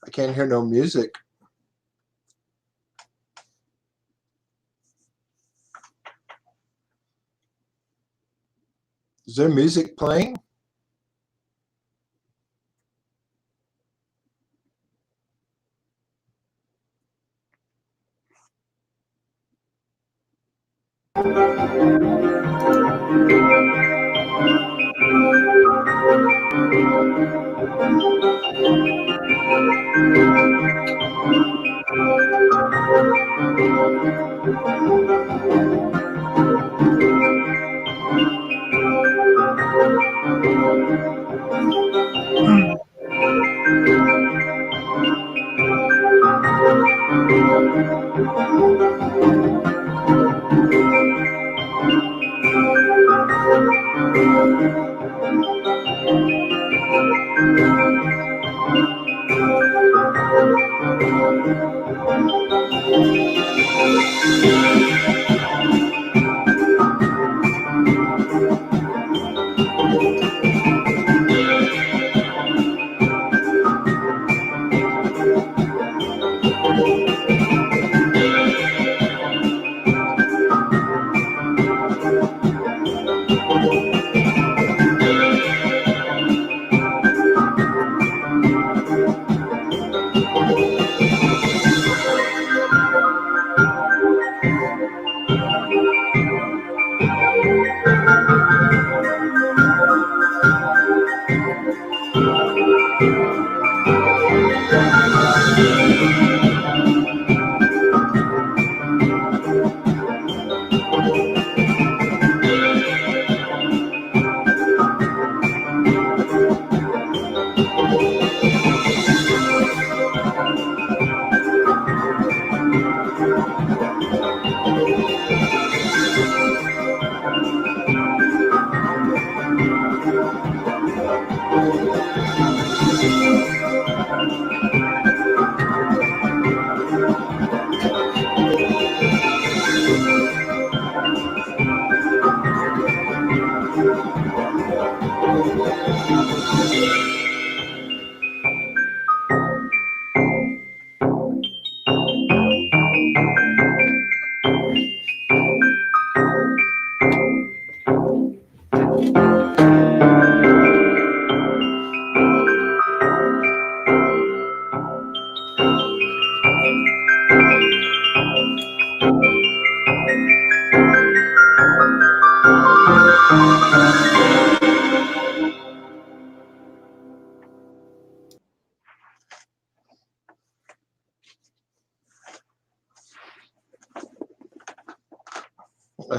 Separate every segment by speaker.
Speaker 1: I can't hear no music. Is there music playing?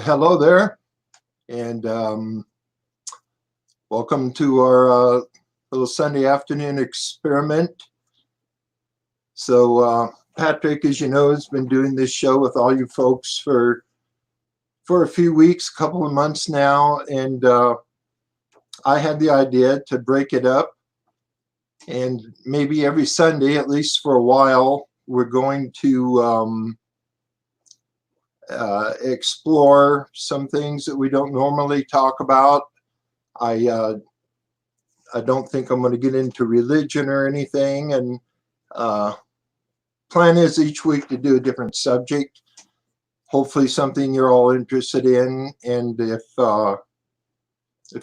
Speaker 1: Hello there, and welcome to our little Sunday afternoon experiment. So Patrick, as you know, has been doing this show with all you folks for a few weeks, a couple of months now, and I had the idea to break it up, and maybe every Sunday, at least for a while, we're going to explore some things that we don't normally talk about. I don't think I'm going to get into religion or anything, and plan is each week to do a different subject, hopefully something you're all interested in. And if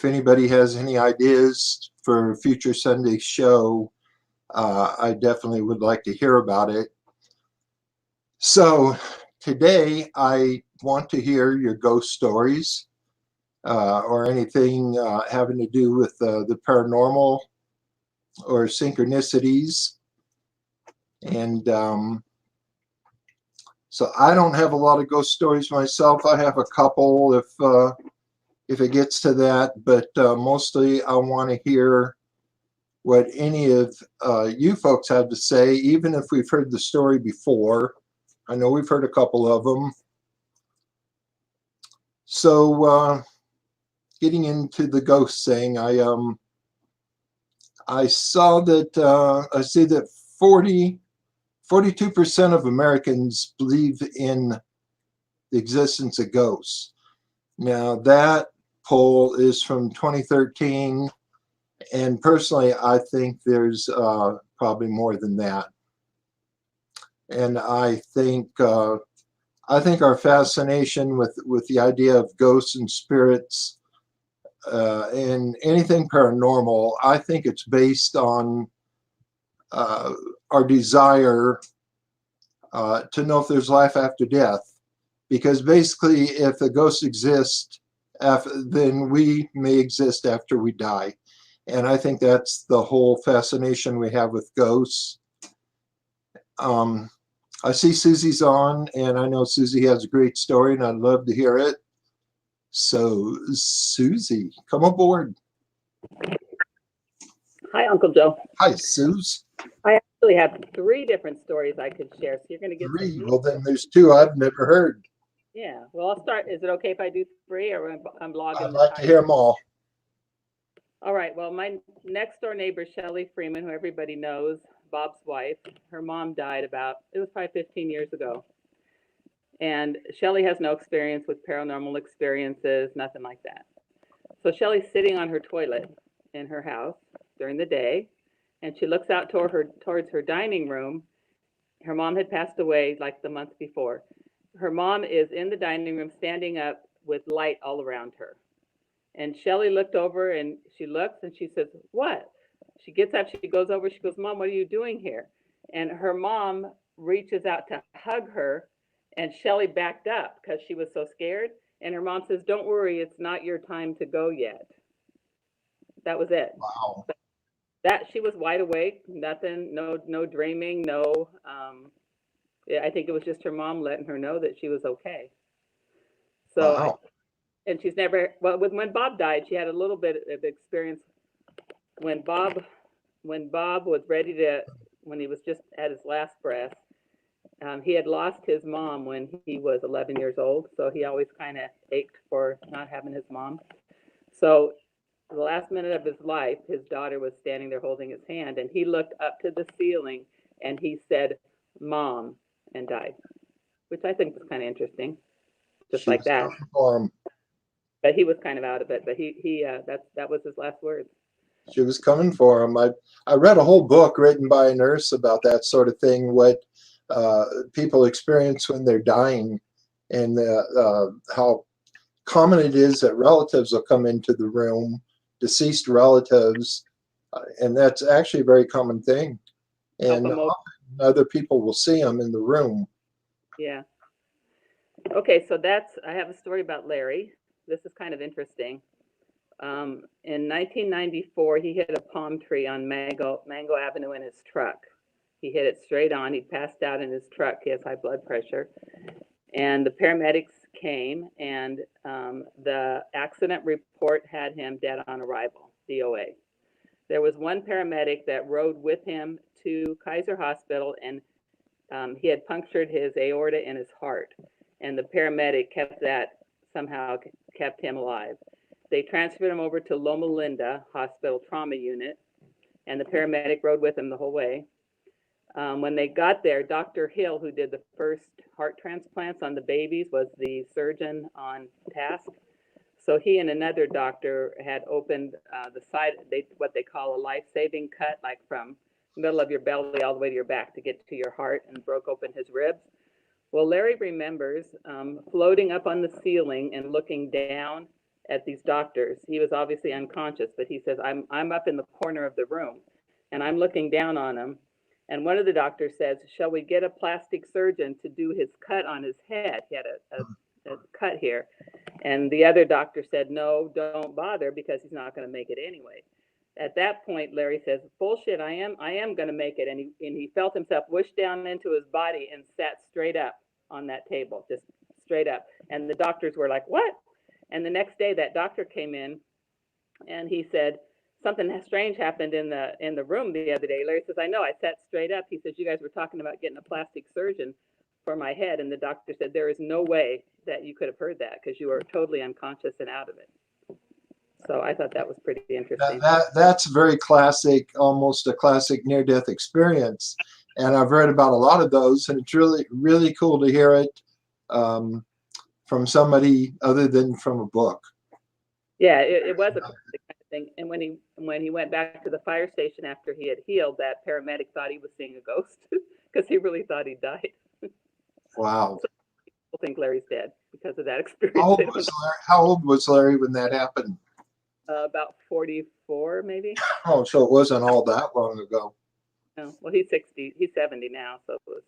Speaker 1: anybody has any ideas for a future Sunday show, I definitely would like to hear about it. So today I want to hear your ghost stories, or anything having to do with the paranormal or synchronicities. And so I don't have a lot of ghost stories myself. I have a couple if it gets to that, but mostly I want to hear what any of you folks have to say, even if we've heard the story before. I know we've heard a couple of them. So getting into the ghost thing, I saw that I see that 42% of Americans believe in the existence of ghosts. Now that poll is from 2013, and personally I think there's probably more than that. And I think our fascination with the idea of ghosts and spirits and anything paranormal, I think it's based on our desire to know if there's life after death. Because basically, if a ghost exists, then we may exist after we die. And I think that's the whole fascination we have with ghosts. I see Susie's on, and I know Susie has a great story, and I'd love to hear it. So, Susie, come aboard.
Speaker 2: Hi, Uncle Joe.
Speaker 1: Hi, Suze.
Speaker 2: I actually have 3 different stories I could share, so you're going to get
Speaker 1: 3.
Speaker 2: some.
Speaker 1: Well, then there's 2 I've never heard.
Speaker 2: Yeah. Well, I'll start. Is it okay if I do 3, or I'm blogging?
Speaker 1: I'd like to hear them all.
Speaker 2: All right. Well, my next door neighbor, Shelley Freeman, who everybody knows, Bob's wife, her mom died it was probably 15 years ago. And Shelley has no experience with paranormal experiences, nothing like that. So Shelley's sitting on her toilet in her house during the day, and she looks out towards her dining room. Her mom had passed away like the month before. Her mom is in the dining room standing up with light all around her. And Shelley looked over, and she looks and she says, "What?" She gets up, she goes over, she goes, "Mom, what are you doing here?" And her mom reaches out to hug her, and Shelley backed up because she was so scared. And her mom says, "Don't worry, it's not your time to go yet." That was it.
Speaker 1: Wow.
Speaker 2: That she was wide awake, nothing, no dreaming, no. Yeah, I think it was just her mom letting her know that she was okay. So,
Speaker 1: Wow.
Speaker 2: and she's never. Well, when Bob died, she had a little bit of experience when Bob was ready to, when he was just at his last breath. He had lost his mom when he was 11 years old, so he always kind of ached for not having his mom. So the last minute of his life, his daughter was standing there holding his hand, and he looked up to the ceiling and he said, "Mom," and died, which I think was kind of interesting, just
Speaker 1: She
Speaker 2: like
Speaker 1: was
Speaker 2: that.
Speaker 1: coming for him.
Speaker 2: But he was kind of out of it. But that was his last words.
Speaker 1: She was coming for him. I read a whole book written by a nurse about that sort of thing, what people experience when they're dying, and how common it is that relatives will come into the room, deceased relatives, and that's actually a very common thing. And other people will see them in the room.
Speaker 2: Yeah. Okay, so I have a story about Larry. This is kind of interesting. In 1994, he hit a palm tree on Mango Avenue in his truck. He hit it straight on. He passed out in his truck. He has high blood pressure. And the paramedics came, and the accident report had him dead on arrival, DOA. There was one paramedic that rode with him to Kaiser Hospital, and he had punctured his aorta in his heart. And the paramedic somehow kept him alive. They transferred him over to Loma Linda Hospital Trauma Unit, and the paramedic rode with him the whole way. When they got there, Dr. Hill, who did the first heart transplants on the babies, was the surgeon on task. So he and another doctor had opened the side, what they call a life-saving cut, like from the middle of your belly all the way to your back to get to your heart, and broke open his ribs. Well, Larry remembers floating up on the ceiling and looking down at these doctors. He was obviously unconscious, but he says, I'm up in the corner of the room, and I'm looking down on him. And one of the doctors says, "Shall we get a plastic surgeon to do his cut on his head?" He had a cut here. And the other doctor said, "No, don't bother, because he's not going to make it anyway." At that point, Larry says, "Bullshit, I am going to make it." And he felt himself wish down into his body and sat straight up on that table, just straight up. And the doctors were like, "What?" And the next day, that doctor came in, and he said, "Something strange happened in the room the other day." Larry says, "I know, I sat straight up." He says, "You guys were talking about getting a plastic surgeon for my head." And the doctor said, "There is no way that you could have heard that, because you were totally unconscious and out of it." So I thought that was pretty interesting.
Speaker 1: That's very classic, almost a classic near-death experience. And I've read about a lot of those, and it's really, really cool to hear it from somebody other than from a book.
Speaker 2: Yeah, it was a classic kind of thing. And when he went back to the fire station after he had healed, that paramedic thought he was seeing a ghost because he really thought he died.
Speaker 1: Wow.
Speaker 2: People think Larry's dead because of that
Speaker 1: How
Speaker 2: experience.
Speaker 1: old was Larry, how old was Larry when that happened?
Speaker 2: About 44, maybe.
Speaker 1: Oh, so it wasn't all that long ago.
Speaker 2: No, well, he's 60. He's 70 now, so it was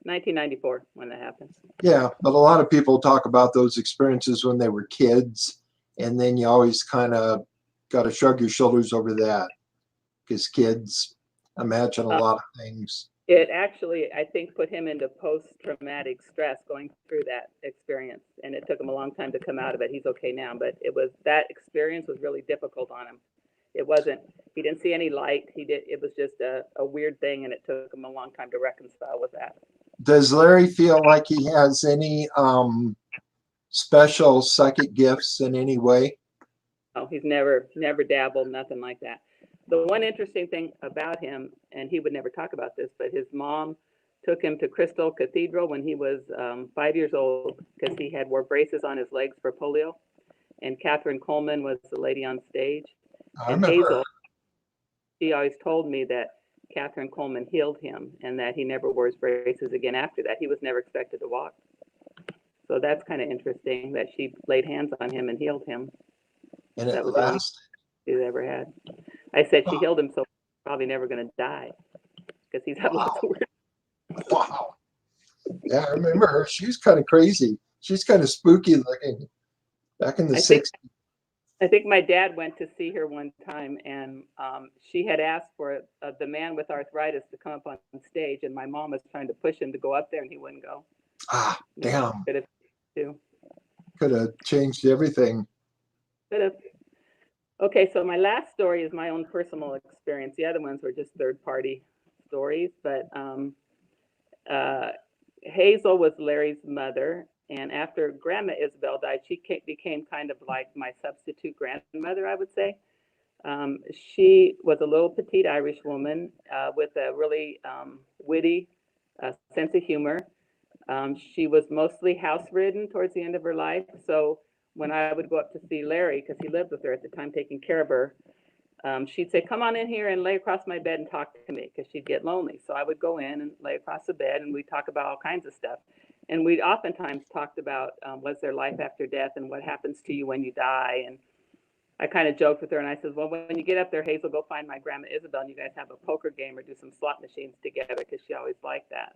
Speaker 2: 1994 when that happened.
Speaker 1: Yeah, but a lot of people talk about those experiences when they were kids, and then you always kind of got to shrug your shoulders over that because kids imagine a lot of things.
Speaker 2: It actually, I think, put him into post-traumatic stress going through that experience, and it took him a long time to come out of it. He's okay now, but that experience was really difficult on him. He didn't see any light. It was just a weird thing, and it took him a long time to reconcile with that.
Speaker 1: Does Larry feel like he has any special psychic gifts in any way?
Speaker 2: No, he's never dabbled, nothing like that. The one interesting thing about him, and he would never talk about this, but his mom took him to Crystal Cathedral when he was 5 years old because he had wore braces on his legs for polio. And Catherine Coleman was the lady on stage.
Speaker 1: I
Speaker 2: And
Speaker 1: remember.
Speaker 2: Hazel, she always told me that Catherine Coleman healed him and that he never wore his braces again after that. He was never expected to walk. So that's kind of interesting that she laid hands on him and healed him.
Speaker 1: And it
Speaker 2: That was the only
Speaker 1: lasted.
Speaker 2: he's ever had. I said she healed him, so he's probably never going to die because he's had lots of weird.
Speaker 1: Wow. Yeah, I remember her. She's kind of crazy. She's kind of spooky looking. Back in the 60s.
Speaker 2: I think my dad went to see her one time, and she had asked for the man with arthritis to come up on stage, and my mom was trying to push him to go up there, and he wouldn't go.
Speaker 1: Ah, damn.
Speaker 2: Could have too.
Speaker 1: Could have changed everything.
Speaker 2: Could have. Okay, so my last story is my own personal experience. The other ones were just third-party stories, but Hazel was Larry's mother, and after Grandma Isabel died, she became kind of like my substitute grandmother, I would say. She was a little petite Irish woman with a really witty sense of humor. She was mostly house-ridden towards the end of her life, so when I would go up to see Larry, because he lived with her at the time taking care of her, she'd say, come on in here and lay across my bed and talk to me, because she'd get lonely. So I would go in and lay across the bed, and we'd talk about all kinds of stuff. And we'd oftentimes talked about was there life after death and what happens to you when you die. And I kind of joked with her, and I said, well, when you get up there, Hazel, go find my Grandma Isabel, and you guys have a poker game or do some slot machines together, because she always liked that.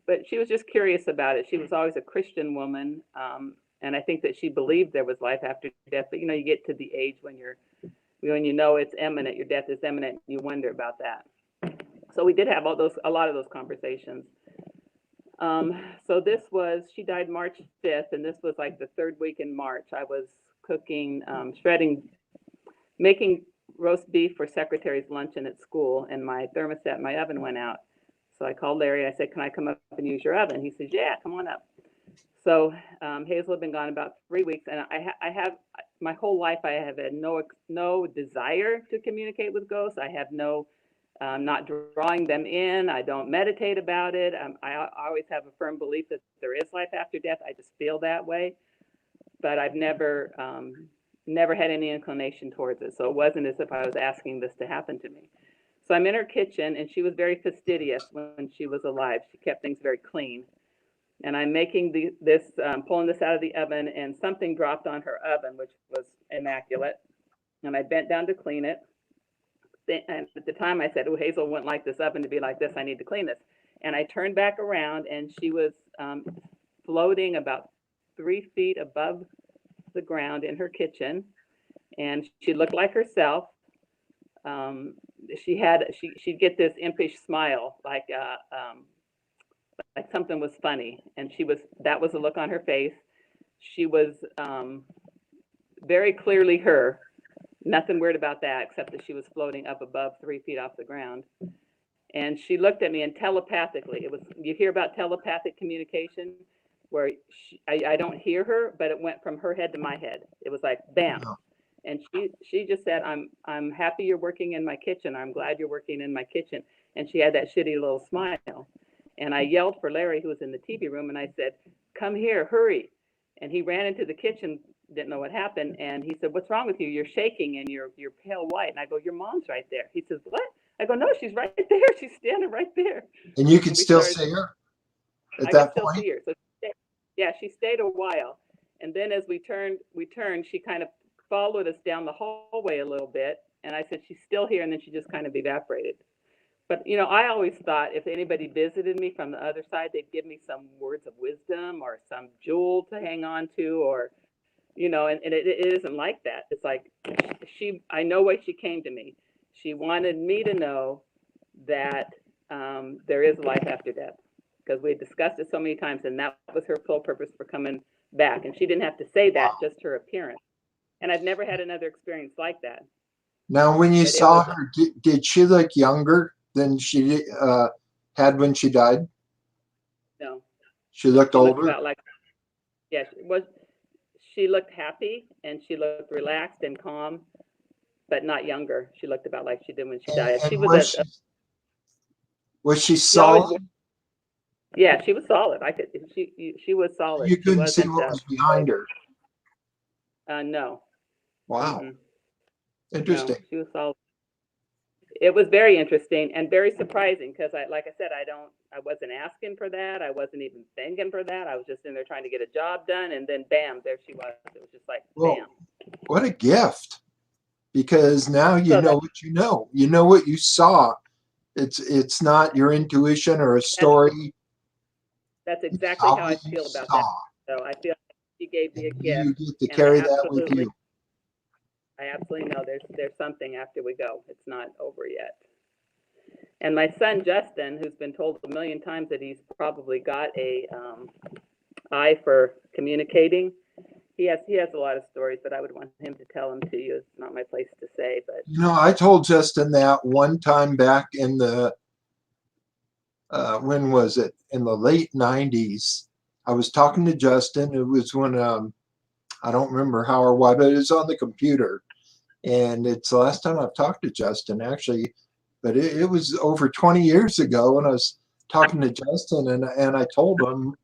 Speaker 2: But she was just curious about it. She was always a Christian woman, and I think that she believed there was life after death. But, you get to the age when you know it's imminent, your death is imminent, you wonder about that. So we did have a lot of those conversations. So she died March 5th, and this was like the third week in March. I was cooking, making roast beef for secretary's luncheon at school, and my thermostat, my oven went out. So I called Larry. I said, can I come up and use your oven? He says, yeah, come on up. So Hazel had been gone about 3 weeks, and I have my whole life I have had no desire to communicate with ghosts. I have not drawing them in. I don't meditate about it. I always have a firm belief that there is life after death. I just feel that way, but I've never had any inclination towards it. So it wasn't as if I was asking this to happen to me. So I'm in her kitchen, and she was very fastidious when she was alive. She kept things very clean. And I'm making pulling this out of the oven, and something dropped on her oven, which was immaculate. And I bent down to clean it. And at the time I said, oh, Hazel wouldn't like this oven to be like this. I need to clean this. And I turned back around, and she was floating about 3 feet above the ground in her kitchen. And she looked like herself. She'd get this impish smile, like something was funny, and that was the look on her face. She was very clearly her, nothing weird about that, except that she was floating up above 3 feet off the ground. And she looked at me, and telepathically, you hear about telepathic communication, where I don't hear her, but it went from her head to my head. It was like, bam. And she just said, I'm happy you're working in my kitchen. I'm glad you're working in my kitchen. And she had that shitty little smile. And I yelled for Larry, who was in the TV room, and I said, come here, hurry. And he ran into the kitchen didn't know what happened. And he said, "What's wrong with you? You're shaking and you're pale white." And I go, "Your mom's right there." He says, "What?" I go, "No, she's right there. She's standing right there."
Speaker 1: And you could
Speaker 2: And we
Speaker 1: still
Speaker 2: started,
Speaker 1: see her at
Speaker 2: I could
Speaker 1: that
Speaker 2: still
Speaker 1: point?
Speaker 2: see her. So yeah, she stayed a while. And then as we turned, she kind of followed us down the hallway a little bit. And I said, "She's still here." And then she just kind of evaporated. But I always thought if anybody visited me from the other side, they'd give me some words of wisdom or some jewel to hang on to, or and it isn't like that. It's like I know why she came to me. She wanted me to know that there is life after death, because we had discussed it so many times, and that was her sole purpose for coming back. And she didn't have to say that,
Speaker 1: Wow.
Speaker 2: just her appearance. And I've never had another experience like that.
Speaker 1: Now, when you
Speaker 2: But it
Speaker 1: saw
Speaker 2: was
Speaker 1: her, did she look younger than she had when she died?
Speaker 2: no,
Speaker 1: She
Speaker 2: no.
Speaker 1: looked
Speaker 2: She looked
Speaker 1: older?
Speaker 2: about like she looked happy and she looked relaxed and calm, but not younger. She looked about like she did when she died. She
Speaker 1: And
Speaker 2: was
Speaker 1: was she
Speaker 2: she always,
Speaker 1: solid?
Speaker 2: yeah, she was solid. She was solid.
Speaker 1: You
Speaker 2: She
Speaker 1: couldn't see
Speaker 2: wasn't,
Speaker 1: what was behind her.
Speaker 2: no,
Speaker 1: Wow.
Speaker 2: mm-mm, no,
Speaker 1: Interesting.
Speaker 2: she was solid. It was very interesting and very surprising because like I said, I wasn't asking for that. I wasn't even thinking for that. I was just in there trying to get a job done, and then bam, there she was. It was just like
Speaker 1: Well,
Speaker 2: bam.
Speaker 1: what a gift. Because now you
Speaker 2: So
Speaker 1: know what you know. You know what you saw. It's not your intuition or a
Speaker 2: that's
Speaker 1: story.
Speaker 2: that's
Speaker 1: You
Speaker 2: exactly
Speaker 1: saw
Speaker 2: how I
Speaker 1: what you
Speaker 2: feel about that.
Speaker 1: saw.
Speaker 2: So I feel like she gave me
Speaker 1: And
Speaker 2: a gift,
Speaker 1: you get to
Speaker 2: and
Speaker 1: carry that with you.
Speaker 2: I absolutely know there's something after we go. It's not over yet. And my son Justin, who's been told a million times that he's probably got a eye for communicating, he has a lot of stories, but I would want him to tell them to you. It's not my place to say, but
Speaker 1: I told Justin that one time back in the when was it? In the late 90s. I was talking to Justin. It was when I don't remember how or why, but it was on the computer. And it's the last time I've talked to Justin, actually. But it was over 20 years ago when I was talking to Justin, and I told him,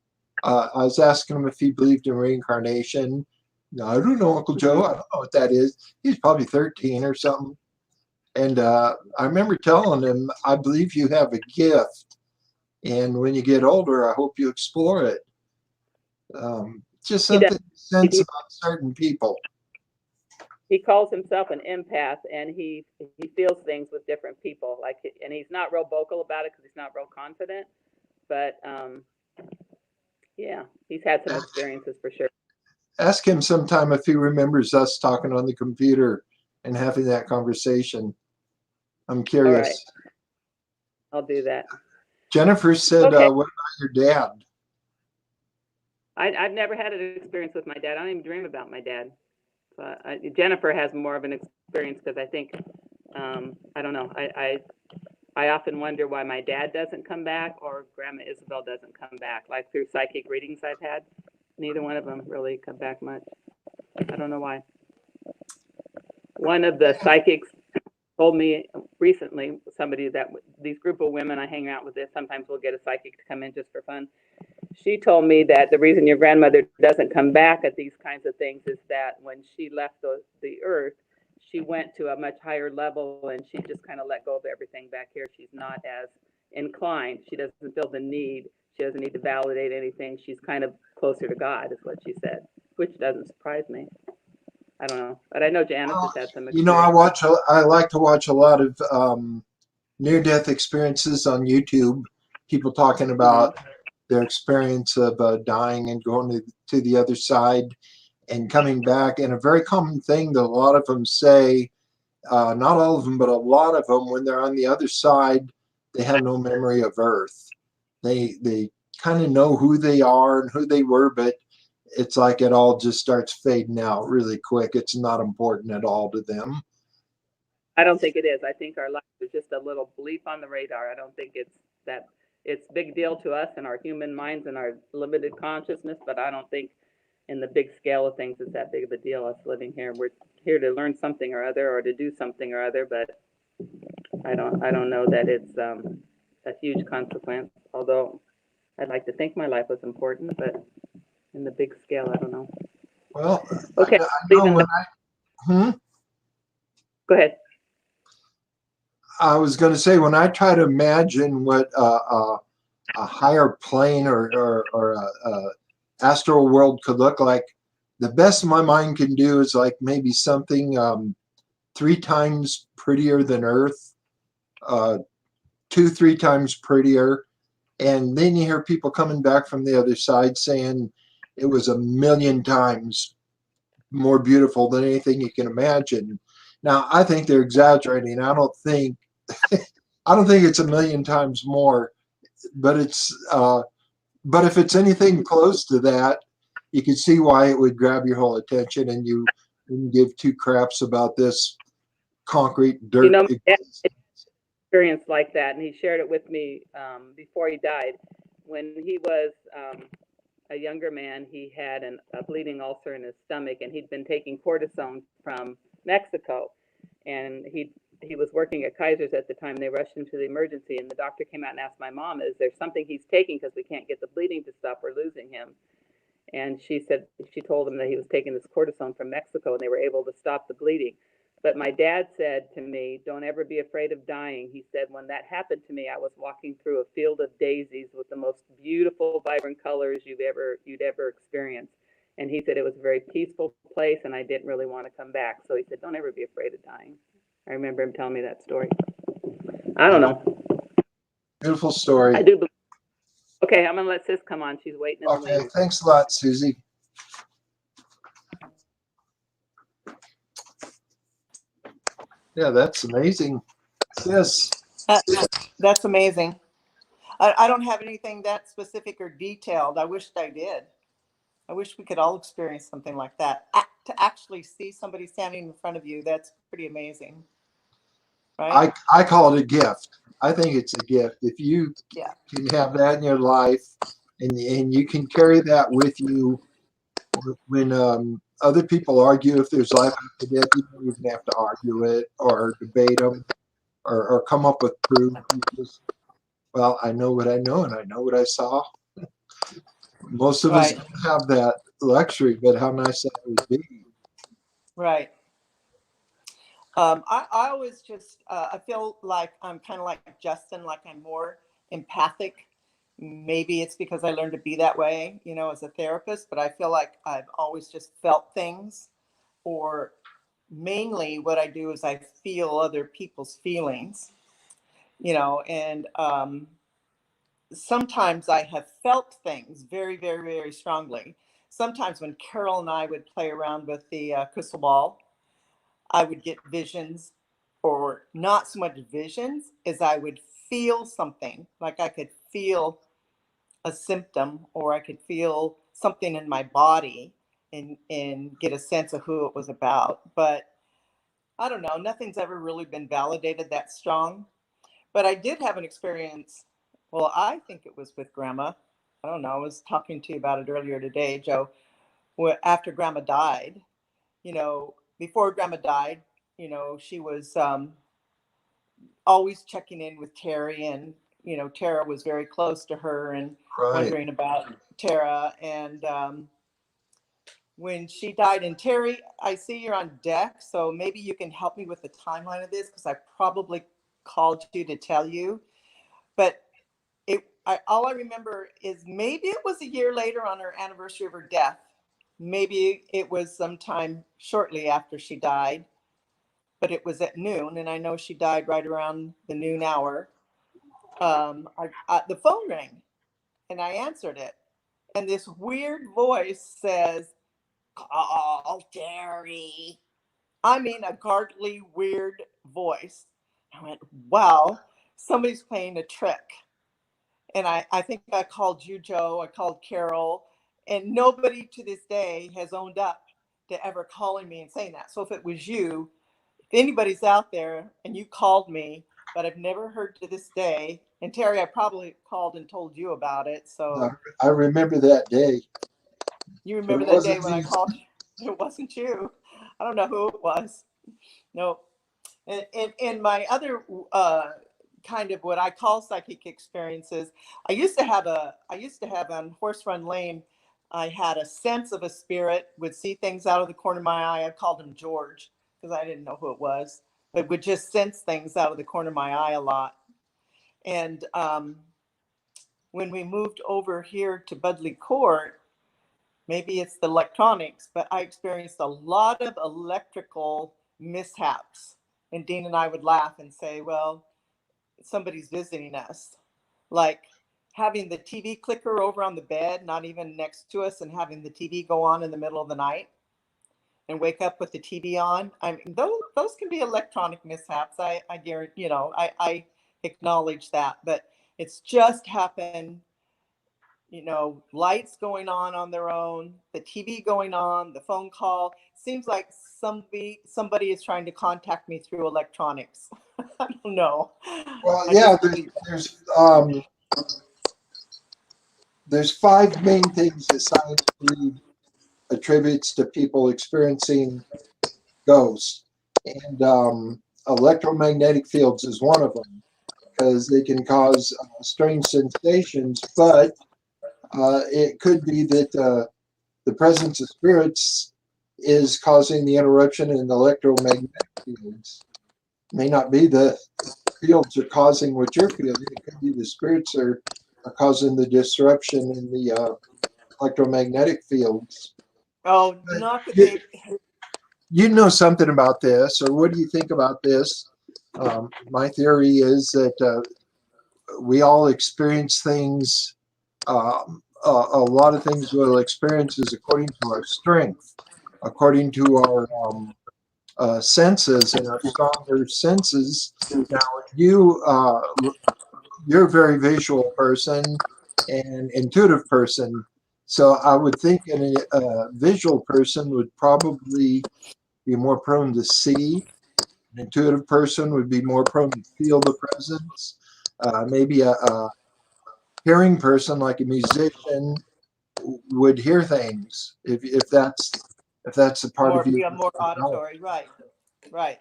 Speaker 1: I was asking him if he believed in reincarnation. No, I don't know, Uncle Joe. I don't know what that is. He's probably 13 or something. And I remember telling him, I believe you have a gift. And when you get older, I hope you explore it. Just
Speaker 2: he does.
Speaker 1: something sense
Speaker 2: He,
Speaker 1: about certain people.
Speaker 2: he calls himself an empath, and he feels things with different people. And he's not real vocal about it because he's not real confident. But yeah, he's had some experiences for sure.
Speaker 1: Ask him sometime if he remembers us talking on the computer and having that conversation. I'm
Speaker 2: All right,
Speaker 1: curious.
Speaker 2: I'll do that.
Speaker 1: Jennifer said,
Speaker 2: Okay.
Speaker 1: what about your dad?
Speaker 2: I've never had an experience with my dad. I don't even dream about my dad. Jennifer has more of an experience because I think I don't know. I often wonder why my dad doesn't come back or Grandma Isabel doesn't come back. Like through psychic readings I've had, neither one of them really come back much. I don't know why. One of the psychics told me recently, somebody that these group of women I hang out with, this sometimes we'll get a psychic to come in just for fun. She told me that the reason your grandmother doesn't come back at these kinds of things is that when she left the earth, she went to a much higher level and she just kind of let go of everything back here. She's not as inclined. She doesn't feel the need. She doesn't need to validate anything. She's kind of closer to God, is what she said, which doesn't surprise me. I don't know, but I know Janice has had some experience.
Speaker 1: I like to watch a lot of near-death experiences on YouTube. People talking
Speaker 2: Mm-hmm.
Speaker 1: about their experience of dying and going to the other side and coming back. And a very common thing that a lot of them say, not all of them, but a lot of them, when they're on the other side, they have no memory of Earth. They kind of know who they are and who they were, but it's like it all just starts fading out really quick. It's not important at all to them.
Speaker 2: I don't think it is. I think our life is just a little bleep on the radar. I don't think it's big deal to us and our human minds and our limited consciousness, but I don't think in the big scale of things it's that big of a deal. Us living here, we're here to learn something or other or to do something or other, but I don't know that it's a huge consequence. Although I'd like to think my life was important, but in the big scale, I don't know.
Speaker 1: Well,
Speaker 2: Okay,
Speaker 1: I know
Speaker 2: leaving the,
Speaker 1: when
Speaker 2: go ahead.
Speaker 1: I was going to say, when I try to imagine what a higher plane or a astral world could look like, the best my mind can do is like maybe something 3 times prettier than Earth, 2, 3 times prettier. And then you hear people coming back from the other side saying it was 1,000,000 times more beautiful than anything you can imagine. Now, I think they're exaggerating. I don't think it's 1,000,000 times more, but but if it's anything close to that, you can see why it would grab your whole attention, and you wouldn't give 2 craps about this concrete
Speaker 2: You
Speaker 1: dirt.
Speaker 2: know, my dad had experience like that, and he shared it with me before he died. When he was a younger man, he had a bleeding ulcer in his stomach, and he'd been taking cortisone from Mexico. And he was working at Kaiser's at the time. They rushed him to the emergency, and the doctor came out and asked my mom, "Is there something he's taking? Because we can't get the bleeding to stop. We're losing him." And she told him that he was taking this cortisone from Mexico, and they were able to stop the bleeding. But my dad said to me, "Don't ever be afraid of dying." He said, "When that happened to me, I was walking through a field of daisies with the most beautiful, vibrant colors you'd ever experienced." And he said it was a very peaceful place, and I didn't really want to come back. So he said, "Don't ever be afraid of dying." I remember him telling me that story. I don't know.
Speaker 1: Beautiful story.
Speaker 2: I do believe. Okay, I'm gonna let Sis come on. She's waiting in the
Speaker 1: Okay,
Speaker 2: wings.
Speaker 1: thanks a lot, Susie. Yeah, that's amazing. Yes.
Speaker 3: Uh, That's amazing. I don't have anything that specific or detailed. I wished I did. I wish we could all experience something like that. To actually see somebody standing in front of you, that's pretty amazing. Right?
Speaker 1: I call it a gift. I think it's a gift. If you
Speaker 3: Yeah.
Speaker 1: can have that in your life, and you can carry that with you when other people argue if there's life after death, you don't even have to argue it or debate them or come up with proof. You just, well, I know what I know and I know what I saw. Most of us
Speaker 3: Right.
Speaker 1: don't have that luxury, but how nice that would be.
Speaker 3: Right. I always just, I feel like I'm kind of like Justin, like I'm more empathic. Maybe it's because I learned to be that way, as a therapist, but I feel like I've always just felt things, or mainly what I do is I feel other people's feelings, and sometimes I have felt things very, very, very strongly. Sometimes when Carol and I would play around with the crystal ball, I would get visions, or not so much visions as I would feel something, like I could feel a symptom, or I could feel something in my body, and get a sense of who it was about. But I don't know, nothing's ever really been validated that strong. But I did have an experience. Well, I think it was with grandma. I don't know. I was talking to you about it earlier today, Joe. After grandma died, before grandma died, she was always checking in with Terry, and Tara was very close to her and
Speaker 1: Right.
Speaker 3: wondering about Tara. And when she died, and Terry, I see you're on deck, so maybe you can help me with the timeline of this, because I probably called you to tell you. But all I remember is maybe it was a year later on her anniversary of her death. Maybe it was sometime shortly after she died, but it was at noon, and I know she died right around the noon hour. The phone rang, and I answered it, and this weird voice says, "Call Terry." I mean, a gargly, weird voice. I went, "Wow, somebody's playing a trick." And I think I called you, Joe. I called Carol, and nobody to this day has owned up to ever calling me and saying that. So if it was you, if anybody's out there and you called me, but I've never heard to this day. And Terry, I probably called and told you about it. So
Speaker 1: I remember that day.
Speaker 3: you
Speaker 1: It
Speaker 3: remember that day
Speaker 1: wasn't
Speaker 3: when I
Speaker 1: easy.
Speaker 3: called? It wasn't you. I don't know who it was. No. And my other kind of what I call psychic experiences, I used to have on Horse Run Lane I had a sense of a spirit, would see things out of the corner of my eye. I called him George because I didn't know who it was, but would just sense things out of the corner of my eye a lot. And when we moved over here to Budley Court, maybe it's the electronics, but I experienced a lot of electrical mishaps. And Dean and I would laugh and say, well, somebody's visiting us. Like having the TV clicker over on the bed, not even next to us, and having the TV go on in the middle of the night and wake up with the TV on. I mean, those can be electronic mishaps. I guarantee, you know, I acknowledge that, but it's just happened. You know, lights going on their own, the TV going on, the phone call. Seems like somebody is trying to contact me through electronics. I don't know.
Speaker 1: Well,
Speaker 3: I
Speaker 1: yeah,
Speaker 3: just-
Speaker 1: there's five main things that science attributes to people experiencing ghosts, and electromagnetic fields is one of them because they can cause strange sensations, but it could be that the presence of spirits is causing the interruption in the electromagnetic fields. It may not be the fields are causing what you're feeling. It could be the spirits are causing the disruption in the electromagnetic fields.
Speaker 3: Oh, not that
Speaker 1: You,
Speaker 3: they.
Speaker 1: you know something about this, or what do you think about this? My theory is that we all experience things. A lot of things we'll experience is according to our strength, according to our senses and our stronger senses. Now, you're a very visual person and intuitive person, so I would think a visual person would probably be more prone to see. An intuitive person would be more prone to feel the presence. Maybe a hearing person, like a musician, would hear things if that's a part of you.
Speaker 3: More auditory, right, right,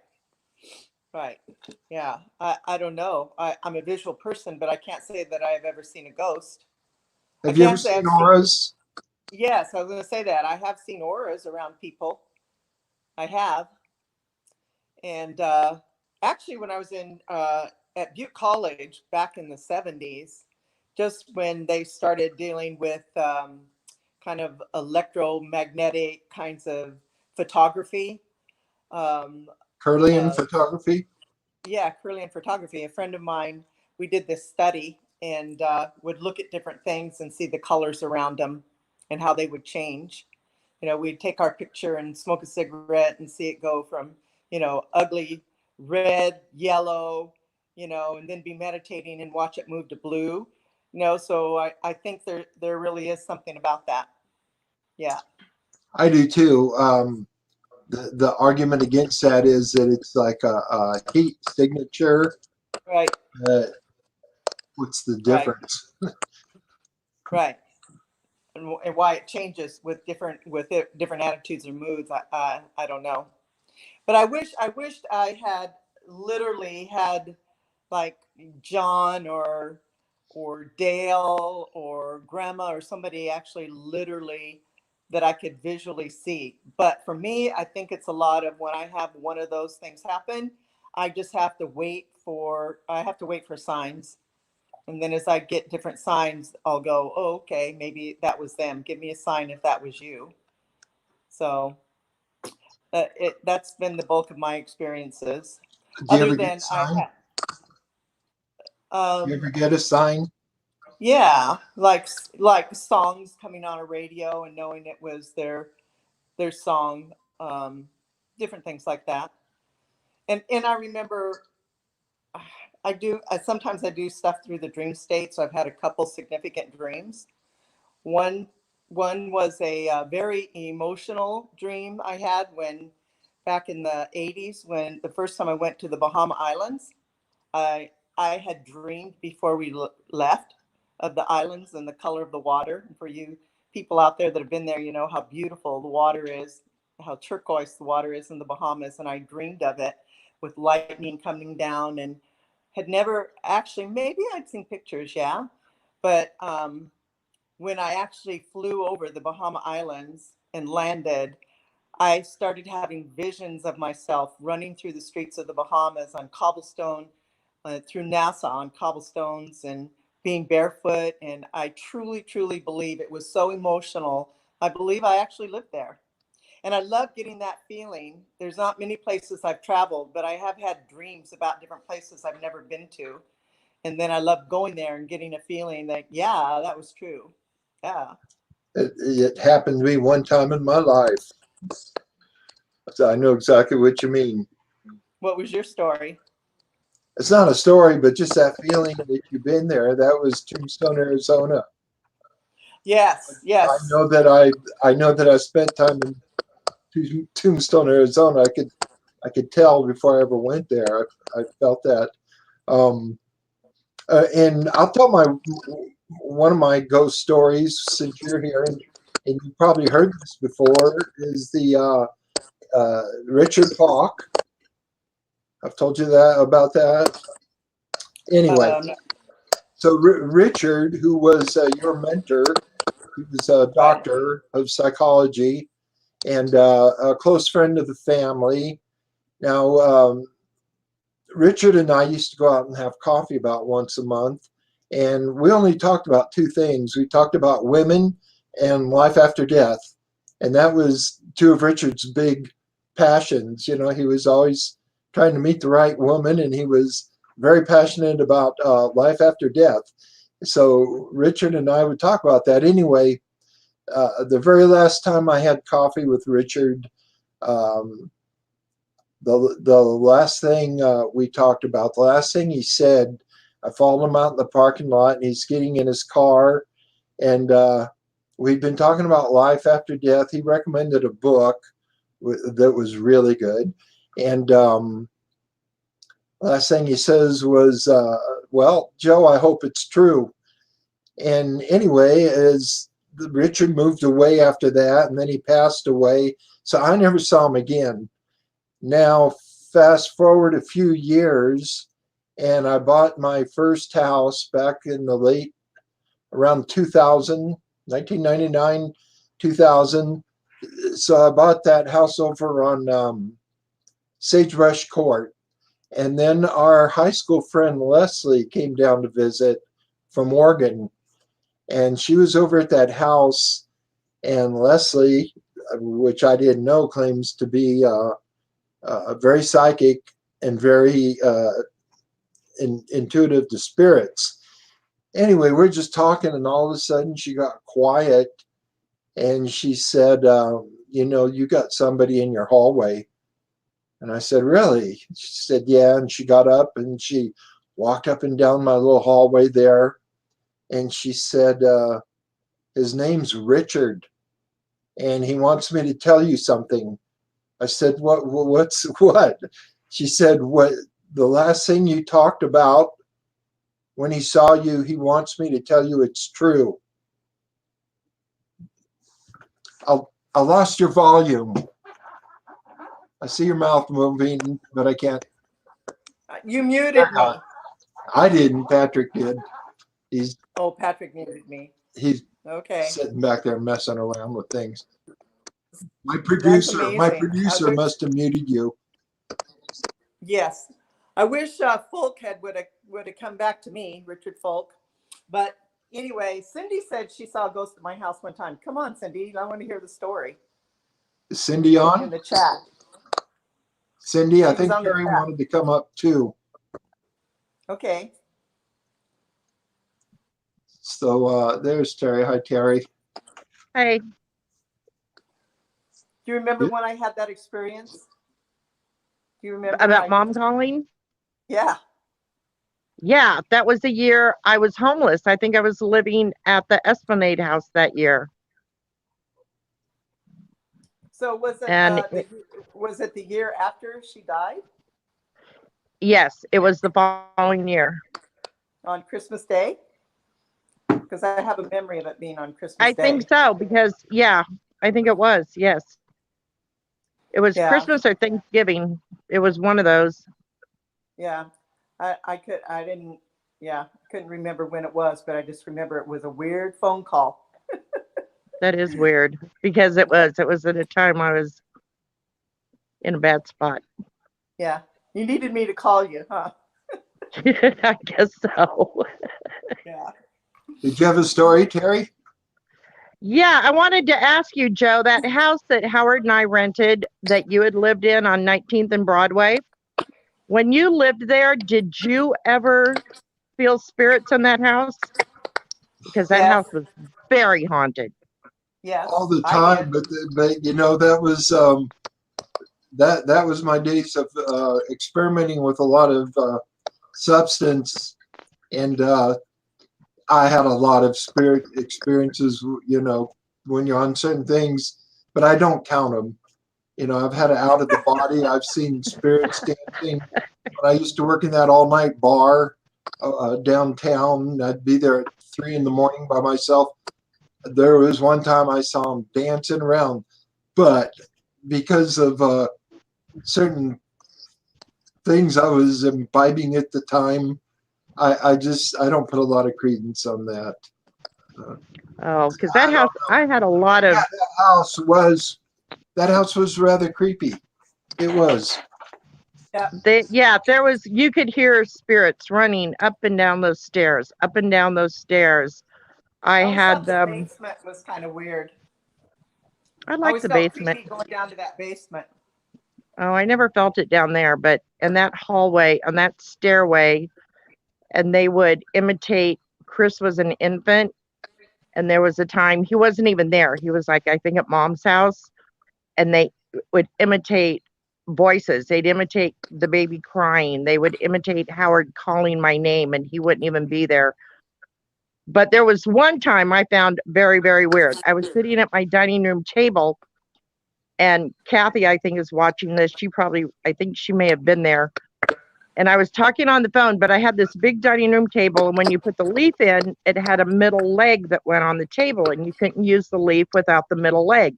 Speaker 3: right. Yeah, I don't know. I'm a visual person, but I can't say that I have ever seen a ghost.
Speaker 1: Have
Speaker 3: I
Speaker 1: you ever
Speaker 3: can't say
Speaker 1: seen
Speaker 3: I've seen.
Speaker 1: auras?
Speaker 3: Yes, I was going to say that. I have seen auras around people. I have. And actually, when I was at Butte College back in the 70s, just when they started dealing with kind of electromagnetic kinds of photography.
Speaker 1: Kirlian photography?
Speaker 3: Yeah, Kirlian photography. A friend of mine, we did this study and would look at different things and see the colors around them and how they would change. You know, we'd take our picture and smoke a cigarette and see it go from, you know, ugly red, yellow, you know, and then be meditating and watch it move to blue. You know, so I think there really is something about that. Yeah.
Speaker 1: I do too. The argument against that is that it's like a heat signature.
Speaker 3: Right.
Speaker 1: What's the
Speaker 3: Right.
Speaker 1: difference?
Speaker 3: Right. And why it changes with different attitudes or moods, I don't know. But I wished I had literally had like John or Dale or Grandma or somebody actually literally that I could visually see. But for me, I think it's a lot of when I have one of those things happen, I just have to wait for signs. And then as I get different signs, I'll go, oh, okay, maybe that was them. Give me a sign if that was you. So that's been the bulk of my experiences.
Speaker 1: Do you
Speaker 3: Other
Speaker 1: ever
Speaker 3: than
Speaker 1: get a sign? You ever
Speaker 3: um,
Speaker 1: get a sign?
Speaker 3: yeah, like songs coming on a radio and knowing it was their song, different things like that. And I remember sometimes I do stuff through the dream state, so I've had a couple significant dreams. One was a very emotional dream I had when back in the 80s when the first time I went to the Bahama Islands. I I had dreamed before we left of the islands and the color of the water. And for you people out there that have been there, you know how beautiful the water is, how turquoise the water is in the Bahamas. And I dreamed of it with lightning coming down and had never actually, maybe I'd seen pictures, yeah. But when I actually flew over the Bahama Islands and landed, I started having visions of myself running through the streets of the Bahamas on cobblestone, through Nassau on cobblestones, and being barefoot. And I truly, truly believe it was so emotional. I believe I actually lived there. And I love getting that feeling. There's not many places I've traveled, but I have had dreams about different places I've never been to. And then I love going there and getting a feeling that, yeah, that was true. Yeah.
Speaker 1: It happened to me one time in my life. So I know exactly what you mean.
Speaker 3: What was your story?
Speaker 1: It's not a story, but just that feeling that you've been there. That was Tombstone, Arizona.
Speaker 3: Yes, yes.
Speaker 1: I know that I spent time in Tombstone, Arizona. I could tell before I ever went there. I felt that. And I'll tell one of my ghost stories since you're here, and you probably heard this before. Is the Richard Falk? I've told you about that. Anyway, so Richard, who was your mentor, he was a doctor of psychology and a close friend of the family. Now, Richard and I used to go out and have coffee about once a month, and we only talked about two things. We talked about women and life after death, and that was two of Richard's big passions. You know, he was always trying to meet the right woman, and he was very passionate about life after death. So Richard and I would talk about that. Anyway, the very last time I had coffee with Richard, the last thing we talked about, the last thing he said, I followed him out in the parking lot, and he's getting in his car, and we'd been talking about life after death. He recommended a book that was really good, and last thing he says was, well, Joe, I hope it's true. And anyway, as Richard moved away after that, and then he passed away, so I never saw him again. Now, fast forward a few years, and I bought my first house back in the around 2000, 1999, 2000. So I bought that house over on Sagebrush Court. And then our high school friend Leslie came down to visit from Oregon. And she was over at that house. And Leslie, which I didn't know, claims to be very psychic and very intuitive to spirits. Anyway, we're just talking, and all of a sudden she got quiet, and she said, you know, you got somebody in your hallway. And I said, really? She said, yeah. And she got up and she walked up and down my little hallway there, and she said, his name's Richard, and he wants me to tell you something. I said, what's what? She said, what the last thing you talked about when he saw you, he wants me to tell you it's true. I lost your volume. I see your mouth moving, but I can't.
Speaker 3: You muted me.
Speaker 1: I didn't. Patrick did.
Speaker 3: Oh, Patrick muted me.
Speaker 1: He's
Speaker 3: okay.
Speaker 1: Sitting back there messing around with things. My producer must have muted you.
Speaker 3: Yes, I wish Folk would have come back to me, Richard Folk. But anyway, Cindy said she saw a ghost at my house one time. Come on, Cindy, I want to hear the story.
Speaker 1: Is Cindy on?
Speaker 3: In the chat.
Speaker 1: Cindy, I think Terry wanted to come up too.
Speaker 3: Okay.
Speaker 1: So there's Terry. Hi, Terry.
Speaker 4: Hey.
Speaker 3: Do you remember when I had that experience? Do you remember
Speaker 4: about mom calling?
Speaker 3: Yeah.
Speaker 4: Yeah, that was the year I was homeless. I think I was living at the Esplanade House that year.
Speaker 3: So was it the year after she died?
Speaker 4: Yes, it was the following year.
Speaker 3: On Christmas Day? Because I have a memory of it being on Christmas Day.
Speaker 4: I think so, because, yeah, I think it was, yes. It was Christmas or Thanksgiving. It was one of those.
Speaker 3: Yeah, I couldn't remember when it was, but I just remember it was a weird phone call.
Speaker 4: That is weird because it was at a time I was in a bad spot.
Speaker 3: Yeah. You needed me to call you, huh?
Speaker 4: I guess so.
Speaker 3: Yeah.
Speaker 1: Did you have a story, Terry?
Speaker 4: Yeah, I wanted to ask you, Joe, that house that Howard and I rented that you had lived in on 19th and Broadway, when you lived there, did you ever feel spirits in that house? Because that
Speaker 3: Yes.
Speaker 4: house was very haunted.
Speaker 3: Yes.
Speaker 1: All the
Speaker 3: I
Speaker 1: time,
Speaker 3: did.
Speaker 1: but you know, that was that was my days of experimenting with a lot of substance, and I had a lot of spirit experiences, you know, when you're on certain things, but I don't count them. You know, I've had it out of the body. I've seen spirits dancing. When I used to work in that all night bar downtown, I'd be there at 3 a.m. by myself. There was one time I saw them dancing around, but because of certain things I was imbibing at the time, I don't put a lot of credence on that.
Speaker 4: Oh, because
Speaker 1: I
Speaker 4: that
Speaker 1: don't
Speaker 4: house, I had a lot of,
Speaker 1: that house was rather creepy. It was.
Speaker 4: there was, you could hear spirits running up and down those stairs, up and down those stairs. I
Speaker 3: always
Speaker 4: had
Speaker 3: thought the
Speaker 4: them.
Speaker 3: basement was kind of weird.
Speaker 4: I
Speaker 3: I
Speaker 4: like
Speaker 3: always
Speaker 4: the
Speaker 3: felt
Speaker 4: basement.
Speaker 3: creepy going down to that basement.
Speaker 4: Oh, I never felt it down there, but in that hallway, on that stairway, and they would imitate. Chris was an infant, and there was a time he wasn't even there. He was like, I think at mom's house, and they would imitate voices. They'd imitate the baby crying. They would imitate Howard calling my name, and he wouldn't even be there. But there was one time I found very, very weird. I was sitting at my dining room table, and Kathy, I think, is watching this. I think she may have been there. And I was talking on the phone, but I had this big dining room table, and when you put the leaf in, it had a middle leg that went on the table, and you couldn't use the leaf without the middle leg.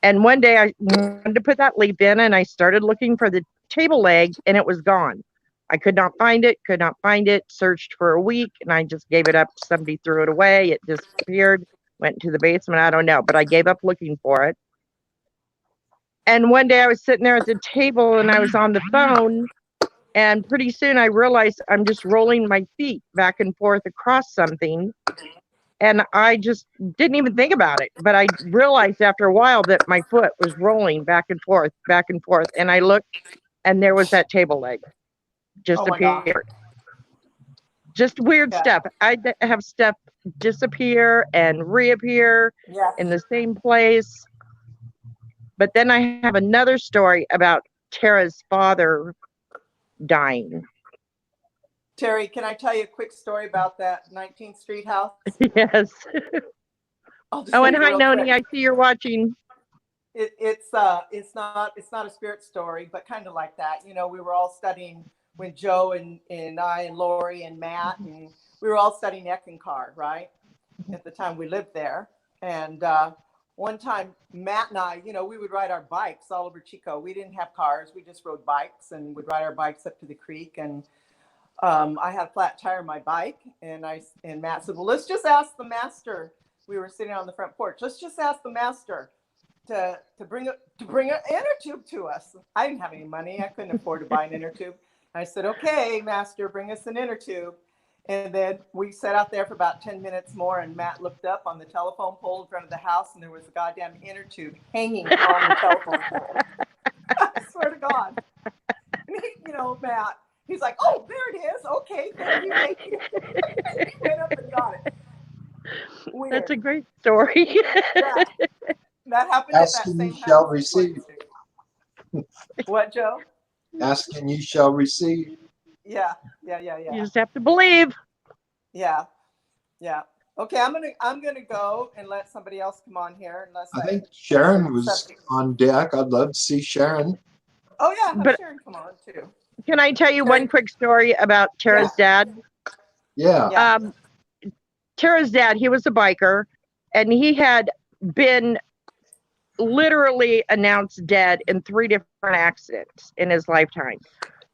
Speaker 4: And one day I wanted to put that leaf in, and I started looking for the table leg, and it was gone. I could not find it, searched for a week, and I just gave it up. Somebody threw it away. It disappeared, went into the basement. I don't know, but I gave up looking for it. And one day I was sitting there at the table and I was on the phone, and pretty soon I realized I'm just rolling my feet back and forth across something. And I just didn't even think about it. But I realized after a while that my foot was rolling back and forth, back and forth. And I looked, and there was that table leg just
Speaker 3: Oh my God.
Speaker 4: appeared. Just weird stuff. I have stuff disappear and reappear
Speaker 3: Yeah.
Speaker 4: in the same place. But then I have another story about Tara's father dying.
Speaker 3: Terry, can I tell you a quick story about that 19th Street house?
Speaker 4: Yes.
Speaker 3: I'll just
Speaker 4: Oh,
Speaker 3: tell
Speaker 4: and
Speaker 3: you
Speaker 4: hi,
Speaker 3: real
Speaker 4: Noni.
Speaker 3: quick.
Speaker 4: I see you're watching.
Speaker 3: It's not a spirit story, but kind of like that. You know, we were all studying when Joe and I and Lori and Matt, and we were all studying Eckankar, right? At the time we lived there. And one time Matt and I, you know, we would ride our bikes all over Chico. We didn't have cars. We just rode bikes and would ride our bikes up to the creek. And I had a flat tire on my bike, and Matt said, well, let's just ask the master. We were sitting on the front porch. Let's just ask the master to bring an inner tube to us. I didn't have any money. I couldn't afford to buy an inner tube. I said, okay, master, bring us an inner tube. And then we sat out there for about 10 minutes more, and Matt looked up on the telephone pole in front of the house, and there was a goddamn inner tube hanging on the telephone pole. I swear to God. And he, Matt, he's like, oh, there it is. Okay, thank you. He went up and got it. Weird.
Speaker 4: That's a great story.
Speaker 3: Yeah. That happened at that
Speaker 1: Asking
Speaker 3: same
Speaker 1: you shall
Speaker 3: house.
Speaker 1: receive.
Speaker 3: What, Joe?
Speaker 1: Asking you shall receive.
Speaker 3: Yeah.
Speaker 4: You just have to believe.
Speaker 3: Yeah. Okay, I'm gonna go and let somebody else come on here. Unless
Speaker 1: I think Sharon was
Speaker 3: Something.
Speaker 1: on deck. I'd love to see Sharon.
Speaker 3: Oh yeah, have
Speaker 4: But-
Speaker 3: Sharon come on too.
Speaker 4: Can I tell you one quick story about Tara's dad?
Speaker 1: Yeah.
Speaker 3: Yeah.
Speaker 4: Tara's dad, he was a biker, and he had been literally announced dead in 3 different accidents in his lifetime.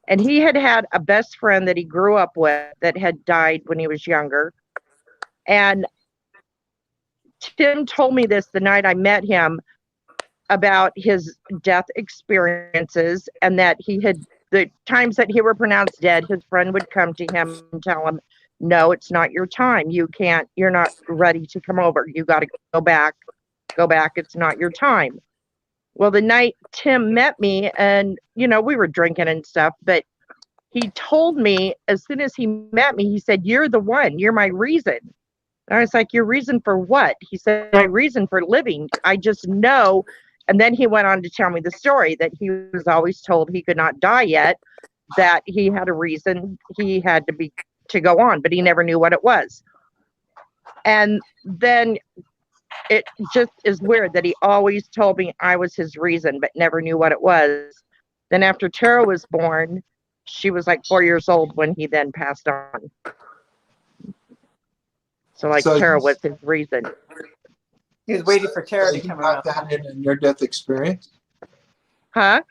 Speaker 4: And he had a best friend that he grew up with that had died when he was younger. And Tim told me this the night I met him about his death experiences, and that he had, the times that he were pronounced dead, his friend would come to him and tell him, no, it's not your time. You can't, you're not ready to come over. You got to go back, it's not your time. Well, the night Tim met me, and we were drinking and stuff, but he told me as soon as he met me, he said, you're the one, you're my reason. And I was like, your reason for what? He said, my reason for living. I just know. And then he went on to tell me the story that he was always told he could not die yet, that he had a reason he had to go on, but he never knew what it was. And then it just is weird that he always told me I was his reason, but never knew what it was. Then after Tara was born, she was like 4 years old when he then passed on. So Tara was his reason.
Speaker 3: He was waiting for Tara to
Speaker 1: He
Speaker 3: come
Speaker 1: got
Speaker 3: around.
Speaker 1: that in a near-death experience?
Speaker 4: Huh?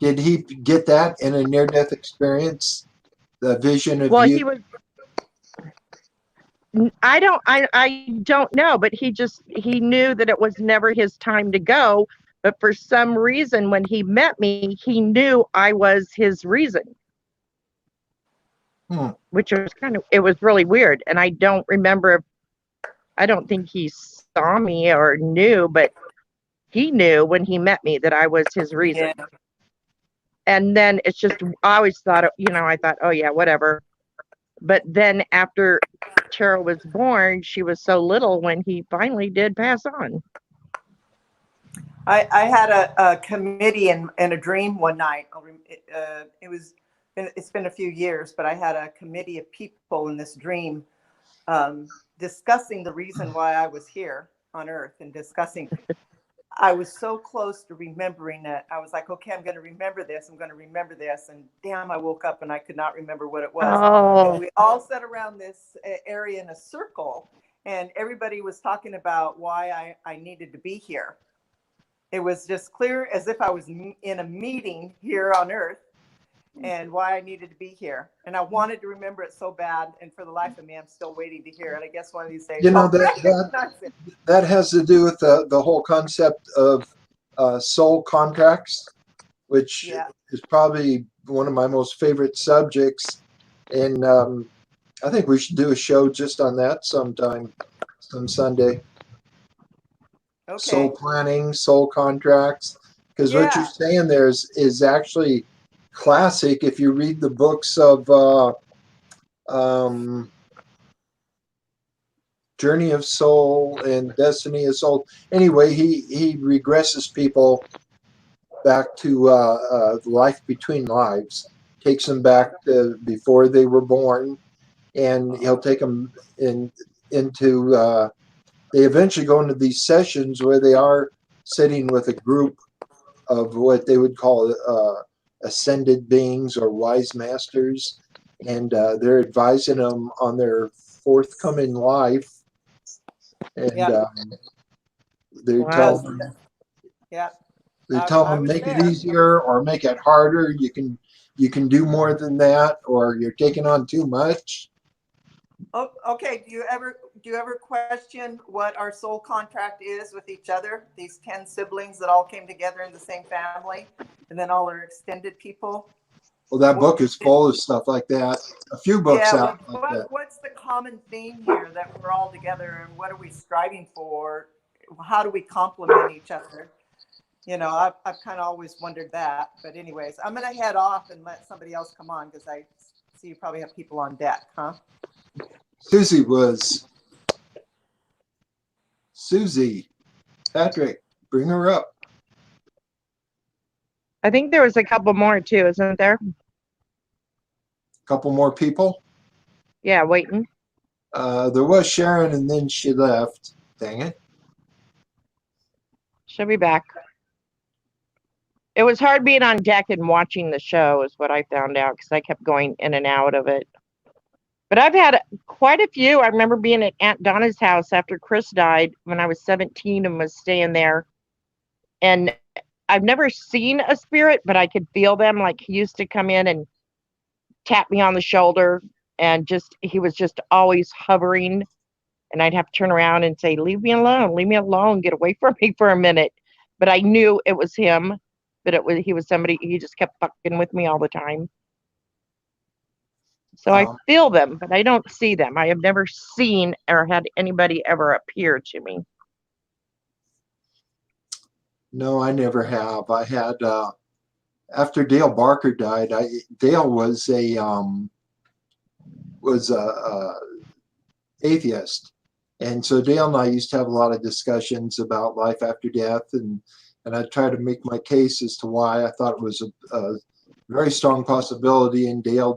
Speaker 1: Did he get that in a near-death experience? The vision of
Speaker 4: Well,
Speaker 1: you?
Speaker 4: he was. I don't know, but he knew that it was never his time to go. But for some reason, when he met me, he knew I was his reason. Which was it was really weird. And I don't remember, I don't think he saw me or knew, but he knew when he met me that I was his reason. Yeah. And then it's just, I always thought, I thought, oh yeah, whatever. But then after Tara was born, she was so little when he finally did pass on.
Speaker 3: I had a committee in a dream one night. It's been a few years, but I had a committee of people in this dream discussing the reason why I was here on Earth, and discussing. I was so close to remembering it. I was like, okay, I'm going to remember this. I'm going to remember this. And damn, I woke up and I could not remember what it was.
Speaker 4: Oh.
Speaker 3: And we all sat around this area in a circle, and everybody was talking about why I needed to be here. It was just clear as if I was in a meeting here on Earth, and why I needed to be here. And I wanted to remember it so bad. And for the life of me, I'm still waiting to hear it. I guess one of these days.
Speaker 1: That has to do with the whole concept of soul contracts, which is probably one of my most favorite subjects. And I think we should do a show just on that sometime, some Sunday. Okay. Soul planning, soul contracts. Because what you're saying there is actually classic. If you read the books of Journey of Soul and Destiny of Soul. Anyway, he regresses people back to life between lives, takes them back to before they were born, and he'll take them into. They eventually go into these sessions where they are sitting with a group of what they would call ascended beings or wise masters, and they're advising them on their forthcoming life, and they tell them, make it easier or make it harder. You can do more than that, or you're taking on too much.
Speaker 3: Oh, okay. Do you ever question what our soul contract is with each other? These 10 siblings that all came together in the same family, and then all our extended people.
Speaker 1: Well, that book is full of stuff like that. A few books out like that.
Speaker 3: What's the common theme here that we're all together, and what are we striving for? How do we complement each other? I've kind of always wondered that. But anyways, I'm going to head off and let somebody else come on, because I see you probably have people on deck, huh?
Speaker 1: Susie, Patrick, bring her up.
Speaker 4: I think there was a couple more too, isn't there?
Speaker 1: Couple more people?
Speaker 4: Yeah, waiting.
Speaker 1: There was Sharon, and then she left. Dang it.
Speaker 4: She'll be back. It was hard being on deck and watching the show is what I found out, because I kept going in and out of it. But I've had quite a few. I remember being at Aunt Donna's house after Chris died when I was 17 and was staying there. And I've never seen a spirit, but I could feel them. Like, he used to come in and tap me on the shoulder, and he was just always hovering. and I'd have to turn around and say, leave me alone, get away from me for a minute. But I knew it was him, but he was somebody, he just kept fucking with me all the time. So I feel them, but I don't see them. I have never seen or had anybody ever appear to me.
Speaker 1: No, I never have. I had after Dale Barker died. Dale was a atheist, and so Dale and I used to have a lot of discussions about life after death, and I tried to make my case as to why I thought it was a very strong possibility, and Dale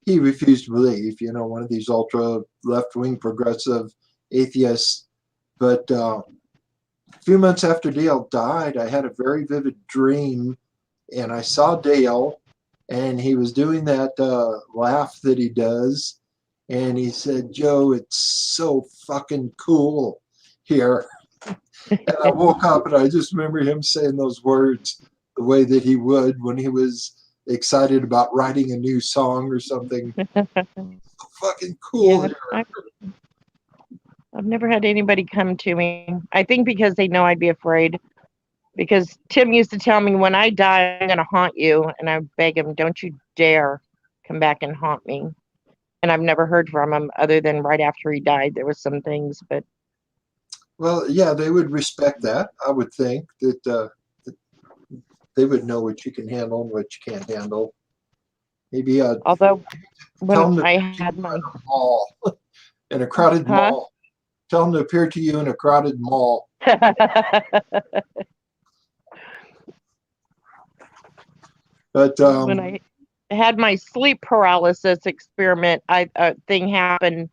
Speaker 1: he refused to believe, one of these ultra left-wing progressive atheists. But a few months after Dale died, I had a very vivid dream, and I saw Dale, and he was doing that laugh that he does, and he said, Joe, it's so fucking cool here. And I woke up, and I just remember him saying those words the way that he would when he was excited about writing a new song or something. So fucking cool.
Speaker 4: Yeah, I've never had anybody come to me. I think because they know I'd be afraid. Because Tim used to tell me, when I die, I'm going to haunt you. And I beg him, don't you dare come back and haunt me. And I've never heard from him other than right after he died. There was some things, but.
Speaker 1: Well, yeah, they would respect that. I would think that they would know what you can handle and what you can't handle. Maybe
Speaker 4: although when I had
Speaker 1: my mall in a crowded mall, tell them to appear to you in a crowded mall. But
Speaker 4: when I had my sleep paralysis experiment, thing happened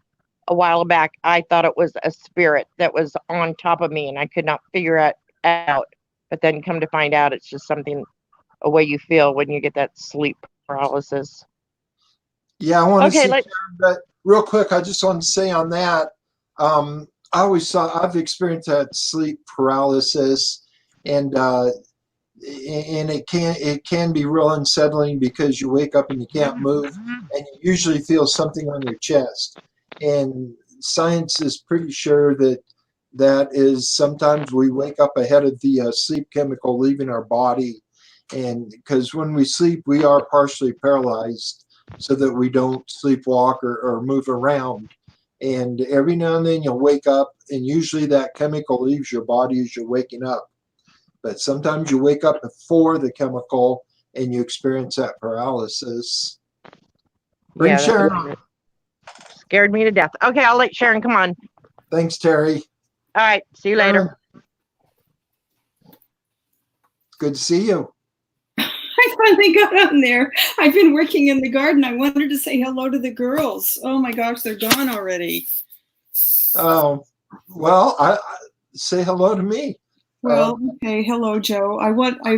Speaker 4: a while back. I thought it was a spirit that was on top of me, and I could not figure it out. But then come to find out, it's just a way you feel when you get that sleep paralysis.
Speaker 1: Yeah, I want to see, but real quick, I just want to say on that, I've experienced that sleep paralysis, and it can be real unsettling because you wake up and you can't move, and you usually feel something on your chest. And science is pretty sure that is sometimes we wake up ahead of the sleep chemical leaving our body. And because when we sleep, we are partially paralyzed so that we don't sleepwalk or move around. And every now and then you'll wake up, and usually that chemical leaves your body as you're waking up. But sometimes you wake up before the chemical and you experience that paralysis. Bring Sharon on.
Speaker 4: Scared me to death. Okay, I'll let Sharon come on.
Speaker 1: Thanks, Terry.
Speaker 4: All right, see you later.
Speaker 1: Good to see you.
Speaker 5: I finally got on there. I've been working in the garden. I wanted to say hello to the girls. Oh my gosh, they're gone already.
Speaker 1: Oh, well, I say hello to me.
Speaker 5: Well, okay. Hello, Joe. I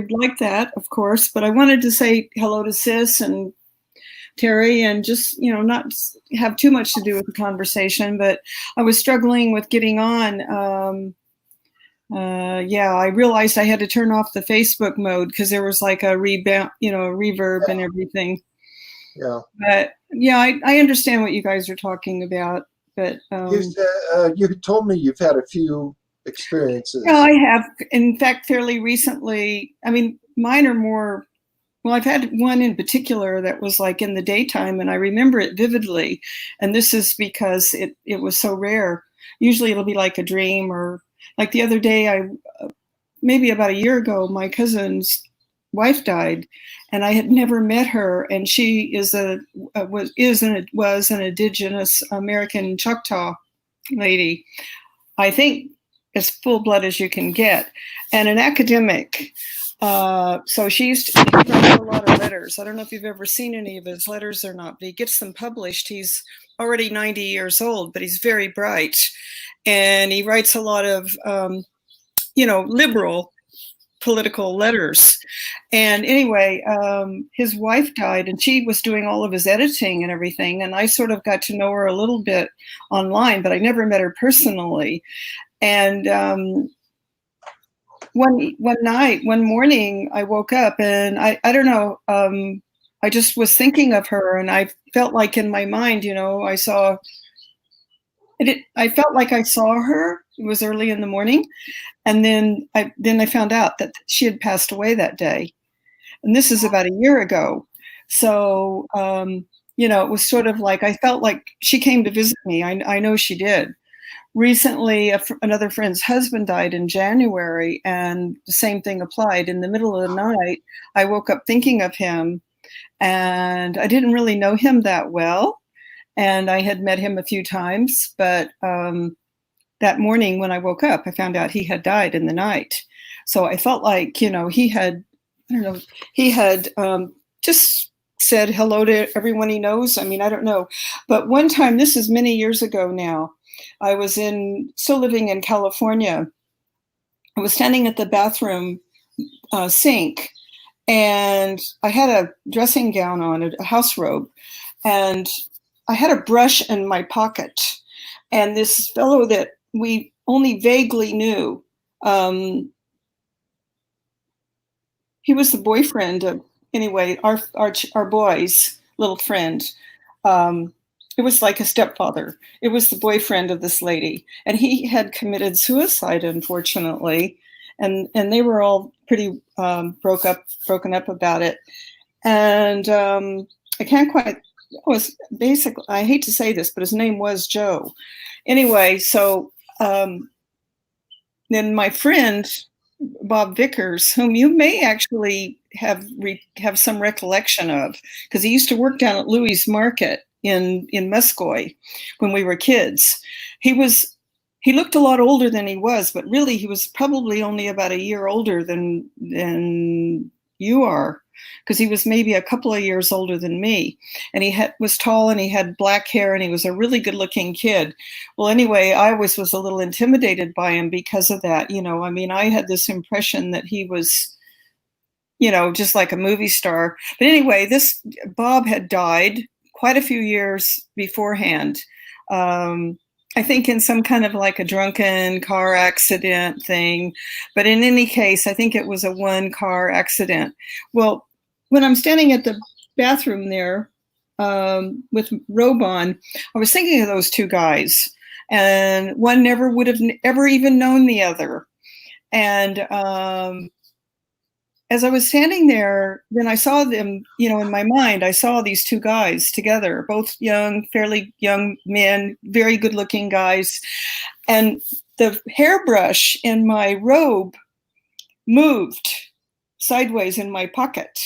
Speaker 5: like that, of course, but I wanted to say hello to Sis and Terry, and just, not have too much to do with the conversation, but I was struggling with getting on. I realized I had to turn off the Facebook mode because there was like a reverb and everything.
Speaker 1: Yeah.
Speaker 5: But yeah, I understand what you guys are talking about. But
Speaker 1: you told me you've had a few experiences.
Speaker 5: Yeah, I have. In fact, fairly recently. I mean, mine are more. Well, I've had one in particular that was like in the daytime, and I remember it vividly. And this is because it was so rare. Usually it'll be like a dream, or like the other day, maybe about a year ago, my cousin's wife died, and I had never met her. And she was an indigenous American Choctaw lady. I think as full blood as you can get, and an academic. So he writes a lot of letters. I don't know if you've ever seen any of his letters or not, but he gets them published. He's already 90 years old, but he's very bright. And he writes a lot of, liberal political letters. And anyway, his wife died, and she was doing all of his editing and everything. And I sort of got to know her a little bit online, but I never met her personally. And one morning, I woke up, and I don't know, I just was thinking of her, and I felt like in my mind, I saw I felt like I saw her. It was early in the morning, and then I found out that she had passed away that day, and this is about a year ago. So it was sort of like I felt like she came to visit me. I know she did. Recently, another friend's husband died in January, and the same thing applied. In the middle of the night, I woke up thinking of him, and I didn't really know him that well, and I had met him a few times, but that morning when I woke up, I found out he had died in the night. So I felt like, he had, I don't know, he had just said hello to everyone he knows. I mean, I don't know. But one time, this is many years ago now, I was still living in California. I was standing at the bathroom sink, and I had a dressing gown on, a house robe, and I had a brush in my pocket. And this fellow that we only vaguely knew, he was the boyfriend of, anyway, our boy's little friend. It was like a stepfather. It was the boyfriend of this lady, and he had committed suicide, unfortunately, and they were all pretty broken up about it. And I can't quite. It was basically, I hate to say this, but his name was Joe. Anyway, so then my friend Bob Vickers, whom you may actually have some recollection of, because he used to work down at Louis Market in Muscoy when we were kids. He looked a lot older than he was, but really he was probably only about a year older than you are, because he was maybe a couple of years older than me. And he was tall, and he had black hair, and he was a really good looking kid. Well, anyway, I always was a little intimidated by him because of that. I mean, I had this impression that he was, just like a movie star. But anyway, this Bob had died quite a few years beforehand. I think in some kind of like a drunken car accident thing. But in any case, I think it was a one-car accident. Well, when I'm standing at the bathroom there with robe on, I was thinking of those two guys. And one never would have ever even known the other. And as I was standing there, then I saw them, in my mind, I saw these two guys together, both young, fairly young men, very good looking guys. And the hairbrush in my robe moved sideways in my pocket.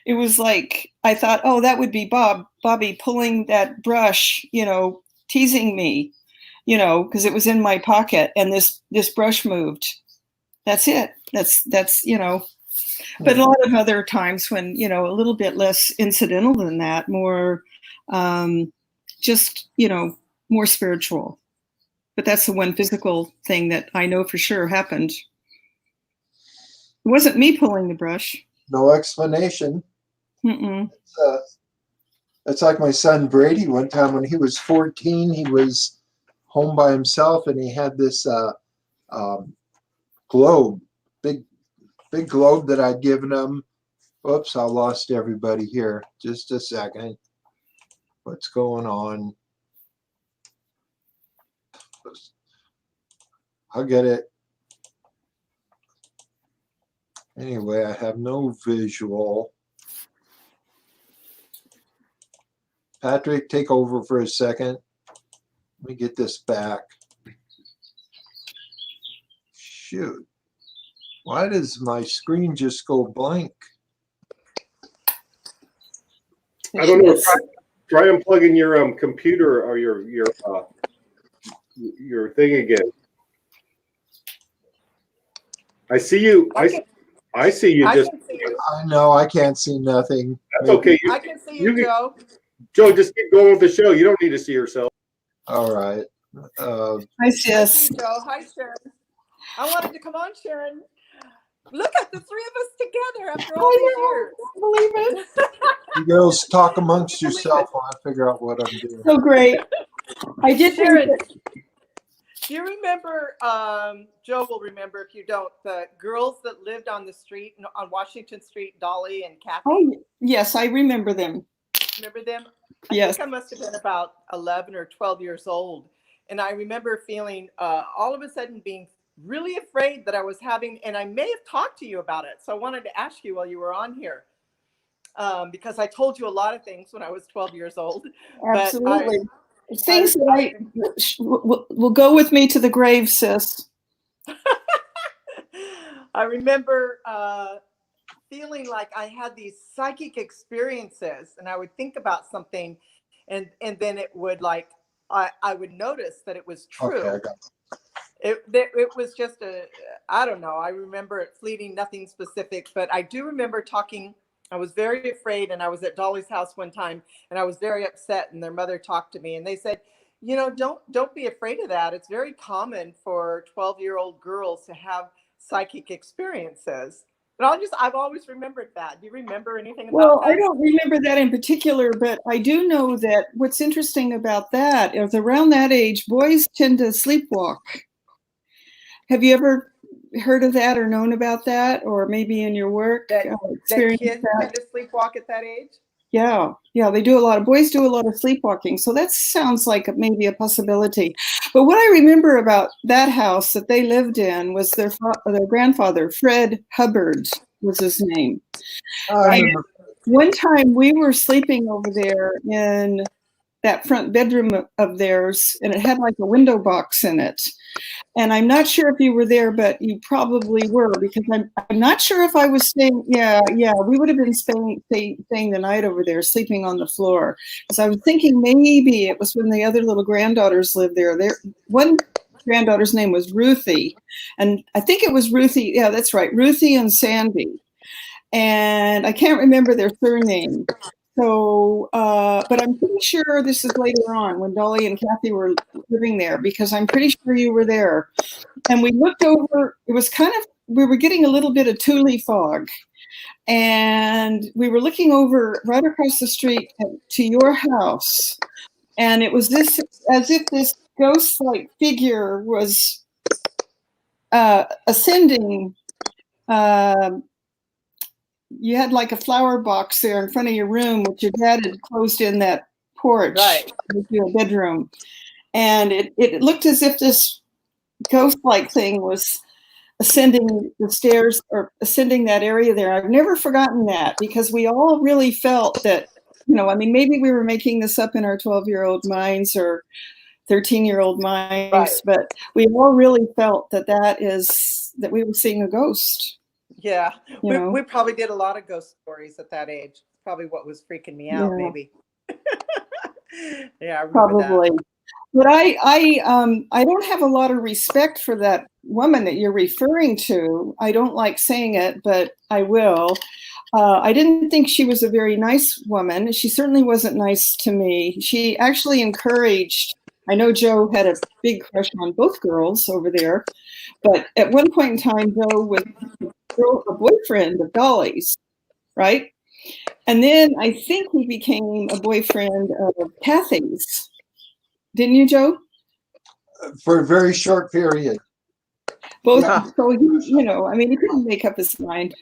Speaker 5: It was like, I thought, oh, that would be Bobby pulling that brush, teasing me, because it was in my pocket, and this brush moved. That's it. That's. But a lot of other times when, a little bit less incidental than that, more just, more spiritual. But that's the one physical thing that I know for sure happened. It wasn't me pulling the brush.
Speaker 1: No explanation.
Speaker 5: Mm-mm.
Speaker 1: It's like my son Brady. One time when he was 14, he was home by himself, and he had this globe, big globe that I'd given him. Oops, I lost everybody here. Just a second. What's going on? I'll get it. Anyway, I have no visual. Patrick, take over for a second. Let me get this back. Shoot. Why does my screen just go blank?
Speaker 6: I don't know. Try unplugging your computer or your thing again. I see you. I see you.
Speaker 3: I
Speaker 6: Just.
Speaker 3: can see you.
Speaker 1: I know I can't see nothing.
Speaker 6: That's okay.
Speaker 3: I can see you, Joe.
Speaker 6: Joe, just keep going with the show. You don't need to see yourself.
Speaker 1: All right.
Speaker 5: Hi,
Speaker 3: I
Speaker 5: sis.
Speaker 3: see you, Joe. Hi, Sharon. I wanted to come on, Sharon. Look at the three of us together after all these years.
Speaker 5: Believe it.
Speaker 1: You girls talk amongst yourself while I figure out what I'm doing.
Speaker 5: So great. I did think
Speaker 3: Sharon,
Speaker 5: that-
Speaker 3: do you remember, Joe will remember if you don't, the girls that lived on the street, on Washington Street, Dolly and Kathy?
Speaker 5: Oh, yes, I remember them.
Speaker 3: Remember them?
Speaker 5: Yes.
Speaker 3: I think I must have been about 11 or 12 years old. And I remember feeling all of a sudden being really afraid that I was having, and I may have talked to you about it. So I wanted to ask you while you were on here, because I told you a lot of things when I was 12 years old.
Speaker 5: Absolutely. Things that will go with me to the grave, sis.
Speaker 3: I remember feeling like I had these psychic experiences, and I would think about something, and then it would like I would notice that it was true.
Speaker 1: Okay, I got it.
Speaker 3: It was just I don't know. I remember it fleeting, nothing specific, but I do remember talking. I was very afraid, and I was at Dolly's house one time, and I was very upset, and their mother talked to me, and they said, you know, don't be afraid of that. It's very common for 12-year-old girls to have psychic experiences. But I've always remembered that. Do you remember anything about that?
Speaker 5: Well, I don't remember that in particular, but I do know that what's interesting about that is around that age, boys tend to sleepwalk. Have you ever heard of that or known about that, or maybe in your work
Speaker 3: That
Speaker 5: experienced
Speaker 3: kids
Speaker 5: that?
Speaker 3: tend to sleepwalk at that age?
Speaker 5: Yeah, they do a lot of boys do a lot of sleepwalking. So that sounds like maybe a possibility. But what I remember about that house that they lived in was their grandfather, Fred Hubbard was his name.
Speaker 1: I
Speaker 5: And
Speaker 1: remember.
Speaker 5: one time we were sleeping over there in that front bedroom of theirs, and it had like a window box in it. And I'm not sure if you were there, but you probably were, because I'm not sure if I was staying. Yeah, we would have been staying the night over there, sleeping on the floor. Because I was thinking maybe it was when the other little granddaughters lived there. One granddaughter's name was Ruthie, and I think it was Ruthie. Yeah, that's right, Ruthie and Sandy. And I can't remember their surname. So, but I'm pretty sure this is later on when Dolly and Kathy were living there, because I'm pretty sure you were there. And we looked over, it was we were getting a little bit of Thule fog. And we were looking over right across the street to your house. And it was as if this ghost-like figure was ascending. You had like a flower box there in front of your room, which your dad had closed in that porch,
Speaker 3: Right,
Speaker 5: with your bedroom. And it looked as if this ghost-like thing was ascending the stairs or ascending that area there. I've never forgotten that, because we all really felt that, I mean, maybe we were making this up in our 12-year-old minds or 13-year-old minds,
Speaker 3: right.
Speaker 5: but we all really felt that we were seeing a ghost.
Speaker 3: Yeah,
Speaker 5: You know?
Speaker 3: we probably did a lot of ghost stories at that age. Probably what was freaking me out,
Speaker 5: Yeah.
Speaker 3: maybe. Yeah, I remember
Speaker 5: Probably.
Speaker 3: that.
Speaker 5: But I don't have a lot of respect for that woman that you're referring to. I don't like saying it, but I will. I didn't think she was a very nice woman. She certainly wasn't nice to me. She actually encouraged, I know Joe had a big crush on both girls over there, but at one point in time, Joe was a boyfriend of Dolly's, right? And then I think he became a boyfriend of Kathy's. Didn't you, Joe?
Speaker 1: For a very short period.
Speaker 5: Both.
Speaker 1: Yeah.
Speaker 5: So I mean, he couldn't make up his mind.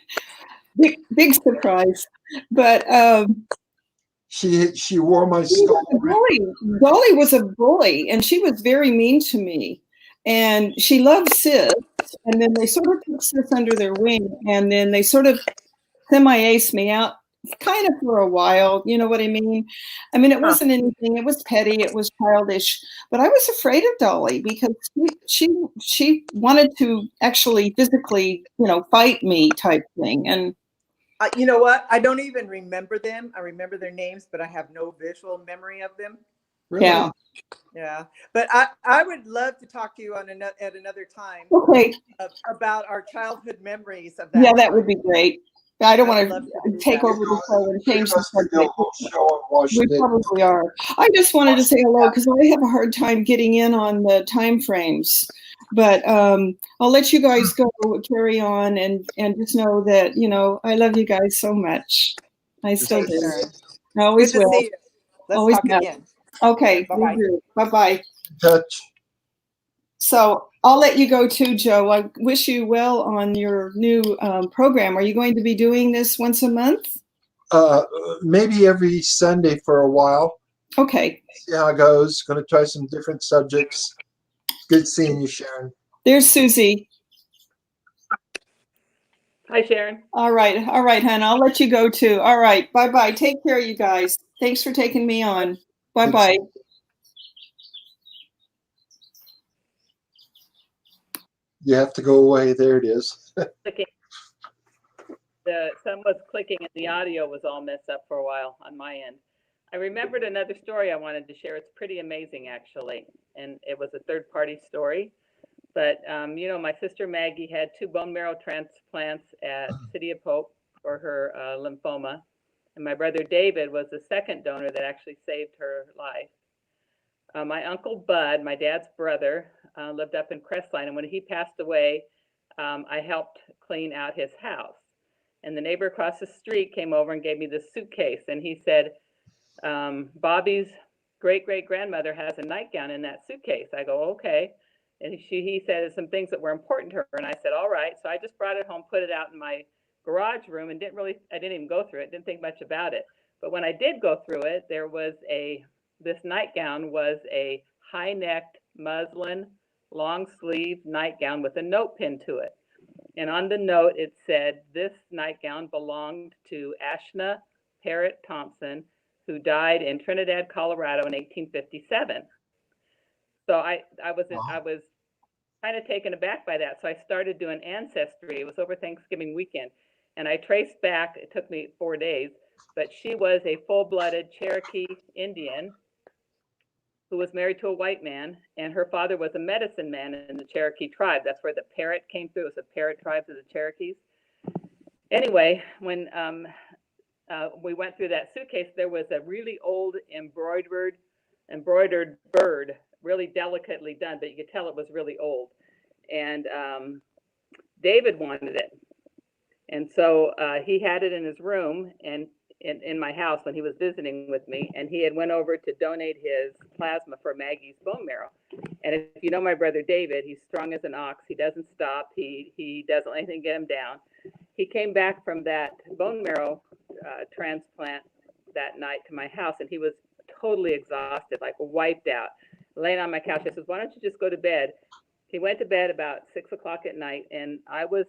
Speaker 5: Big surprise. But
Speaker 1: She wore my skull.
Speaker 5: Dolly was a bully, and she was very mean to me. And she loved Sis, and then they sort of took Sis under their wing, and then they sort of semi-aced me out kind of for a while. You know what I mean? I mean, it wasn't anything. It was petty. It was childish. But I was afraid of Dolly, because she wanted to actually physically, fight me type thing. And
Speaker 3: You know what? I don't even remember them. I remember their names, but I have no visual memory of them.
Speaker 1: Really?
Speaker 5: yeah.
Speaker 3: Yeah, but I would love to talk to you at another time
Speaker 5: Okay.
Speaker 3: about our childhood memories of that.
Speaker 5: Yeah, that
Speaker 3: time.
Speaker 5: would be great. I don't
Speaker 3: I
Speaker 5: want
Speaker 3: would love
Speaker 5: to
Speaker 3: to do
Speaker 5: take
Speaker 3: that.
Speaker 5: over the show and change the
Speaker 1: Us to do a
Speaker 5: subject.
Speaker 1: whole show on
Speaker 5: We
Speaker 1: Washington.
Speaker 5: probably are. I just wanted to say hello, because I have a hard time getting in on the time frames. But I'll let you guys go, carry on, and just know that, I love you guys so much. I still
Speaker 3: Take
Speaker 5: do.
Speaker 3: care.
Speaker 5: I always
Speaker 3: Good to
Speaker 5: will.
Speaker 3: see you. Let's
Speaker 5: Always
Speaker 3: talk
Speaker 5: have.
Speaker 3: again.
Speaker 5: Okay.
Speaker 3: Bye-bye.
Speaker 5: Bye-bye.
Speaker 1: Touch.
Speaker 5: So I'll let you go too, Joe. I wish you well on your new program. Are you going to be doing this once a month?
Speaker 1: Maybe every Sunday for a while.
Speaker 5: Okay.
Speaker 1: See how it goes. Going to try some different subjects. Good seeing you, Sharon.
Speaker 5: There's Susie.
Speaker 2: Hi, Sharon.
Speaker 5: All right, hon. I'll let you go too. All right. Bye-bye. Take care, you guys. Thanks for taking me on. Bye-bye.
Speaker 1: You have to go away. There it is.
Speaker 2: Clicking. Some was clicking and the audio was all messed up for a while on my end. I remembered another story I wanted to share. It's pretty amazing, actually. And it was a third-party story. But, you know, my sister Maggie had 2 bone marrow transplants at City of Hope for her lymphoma. And my brother David was the second donor that actually saved her life. My uncle Bud, my dad's brother, lived up in Crestline. And when he passed away, I helped clean out his house. And the neighbor across the street came over and gave me this suitcase. And he said, Bobby's great-great-grandmother has a nightgown in that suitcase. I go, okay. And he said some things that were important to her. And I said, all right. So I just brought it home, put it out in my garage room and I didn't even go through it. Didn't think much about it. But when I did go through it, there was this nightgown was a high-necked muslin, long sleeve nightgown with a note pinned to it. And on the note, it said, this nightgown belonged to Ashna Parrott Thompson, who died in Trinidad, Colorado in 1857. So I was kind of taken aback by that. So I started doing ancestry. It was over Thanksgiving weekend. And I traced back, it took me 4 days, but she was a full-blooded Cherokee Indian who was married to a white man, and her father was a medicine man in the Cherokee tribe. That's where the Parrott came through. It was the Parrott tribes of the Cherokees. Anyway, when we went through that suitcase, there was a really old embroidered bird, really delicately done, but you could tell it was really old. And David wanted it. And so he had it in his room and in my house when he was visiting with me, and he had went over to donate his plasma for Maggie's bone marrow. And if you know my brother David, he's strong as an ox. He doesn't stop. He doesn't let anything get him down. He came back from that bone marrow transplant that night to my house, and he was totally exhausted, like wiped out, laying on my couch. I said, why don't you just go to bed? He went to bed about 6 o'clock at night, and I was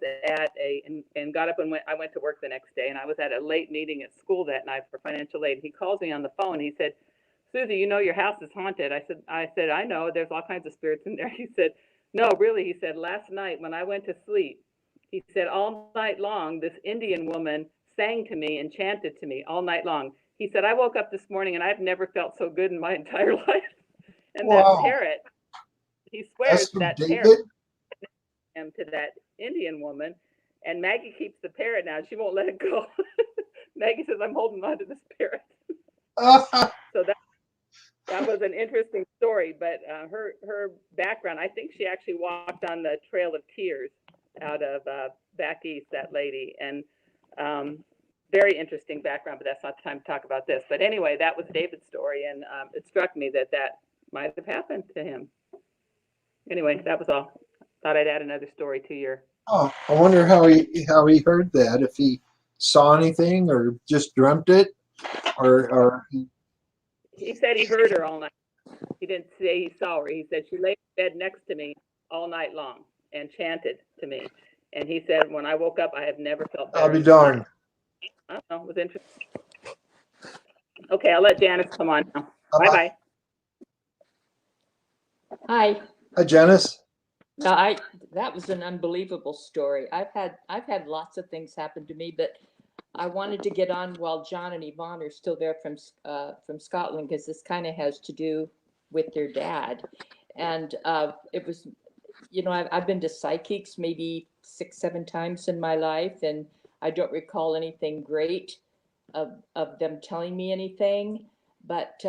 Speaker 2: and got up and I went to work the next day, and I was at a late meeting at school that night for financial aid. He calls me on the phone. He said, Susie, you know your house is haunted. I said, I know, there's all kinds of spirits in there. He said, no, really. He said, last night when I went to sleep, he said, all night long, this Indian woman sang to me and chanted to me all night long. He said, I woke up this morning and I've never felt so good in my entire life. And
Speaker 1: Wow.
Speaker 2: that parrot, he swears
Speaker 1: That's from
Speaker 2: that
Speaker 1: David.
Speaker 2: parrot him to that Indian woman, and Maggie keeps the parrot now. She won't let it go. Maggie says, I'm holding on to this parrot. So that was an interesting story, but her background, I think she actually walked on the Trail of Tears out of back east, that lady, and very interesting background, but that's not the time to talk about this. But anyway, that was David's story, and it struck me that might have happened to him. Anyway, that was all. Thought I'd add another story to your.
Speaker 1: Oh, I wonder how he heard that. If he saw anything or just dreamt it, or
Speaker 2: He said he heard her all night. He didn't say he saw her. He said she lay in bed next to me all night long and chanted to me. And he said, when I woke up, I have never felt better.
Speaker 1: I'll be darned.
Speaker 2: I don't know. It was interesting. Okay, I'll let Janice come on now. Bye-bye.
Speaker 7: Hi.
Speaker 1: Hi, Janice.
Speaker 7: No, that was an unbelievable story. I've had lots of things happen to me, but I wanted to get on while John and Yvonne are still there from Scotland, because this kind of has to do with their dad. And it was, you know, I've been to psychics maybe 6-7 times in my life, and I don't recall anything great of them telling me anything, but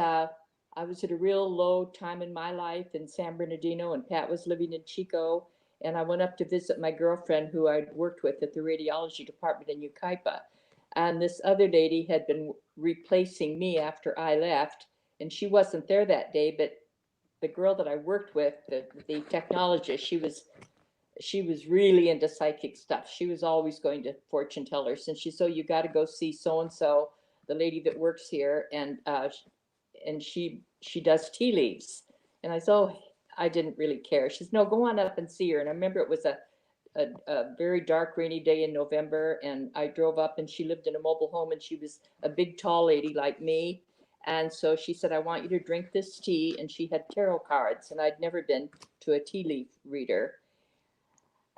Speaker 7: I was at a real low time in my life in San Bernardino, and Pat was living in Chico, and I went up to visit my girlfriend who I'd worked with at the radiology department in Yucaipa. And this other lady had been replacing me after I left, and she wasn't there that day, but the girl that I worked with, the technologist, she was really into psychic stuff. She was always going to fortune tellers, and she said, "So you got to go see so-and-so, the lady that works here." and she does tea leaves. And I said, oh, I didn't really care. She says, no, go on up and see her. And I remember it was a very dark, rainy day in November, and I drove up, and she lived in a mobile home, and she was a big, tall lady like me. And so she said, I want you to drink this tea. And she had tarot cards, and I'd never been to a tea leaf reader.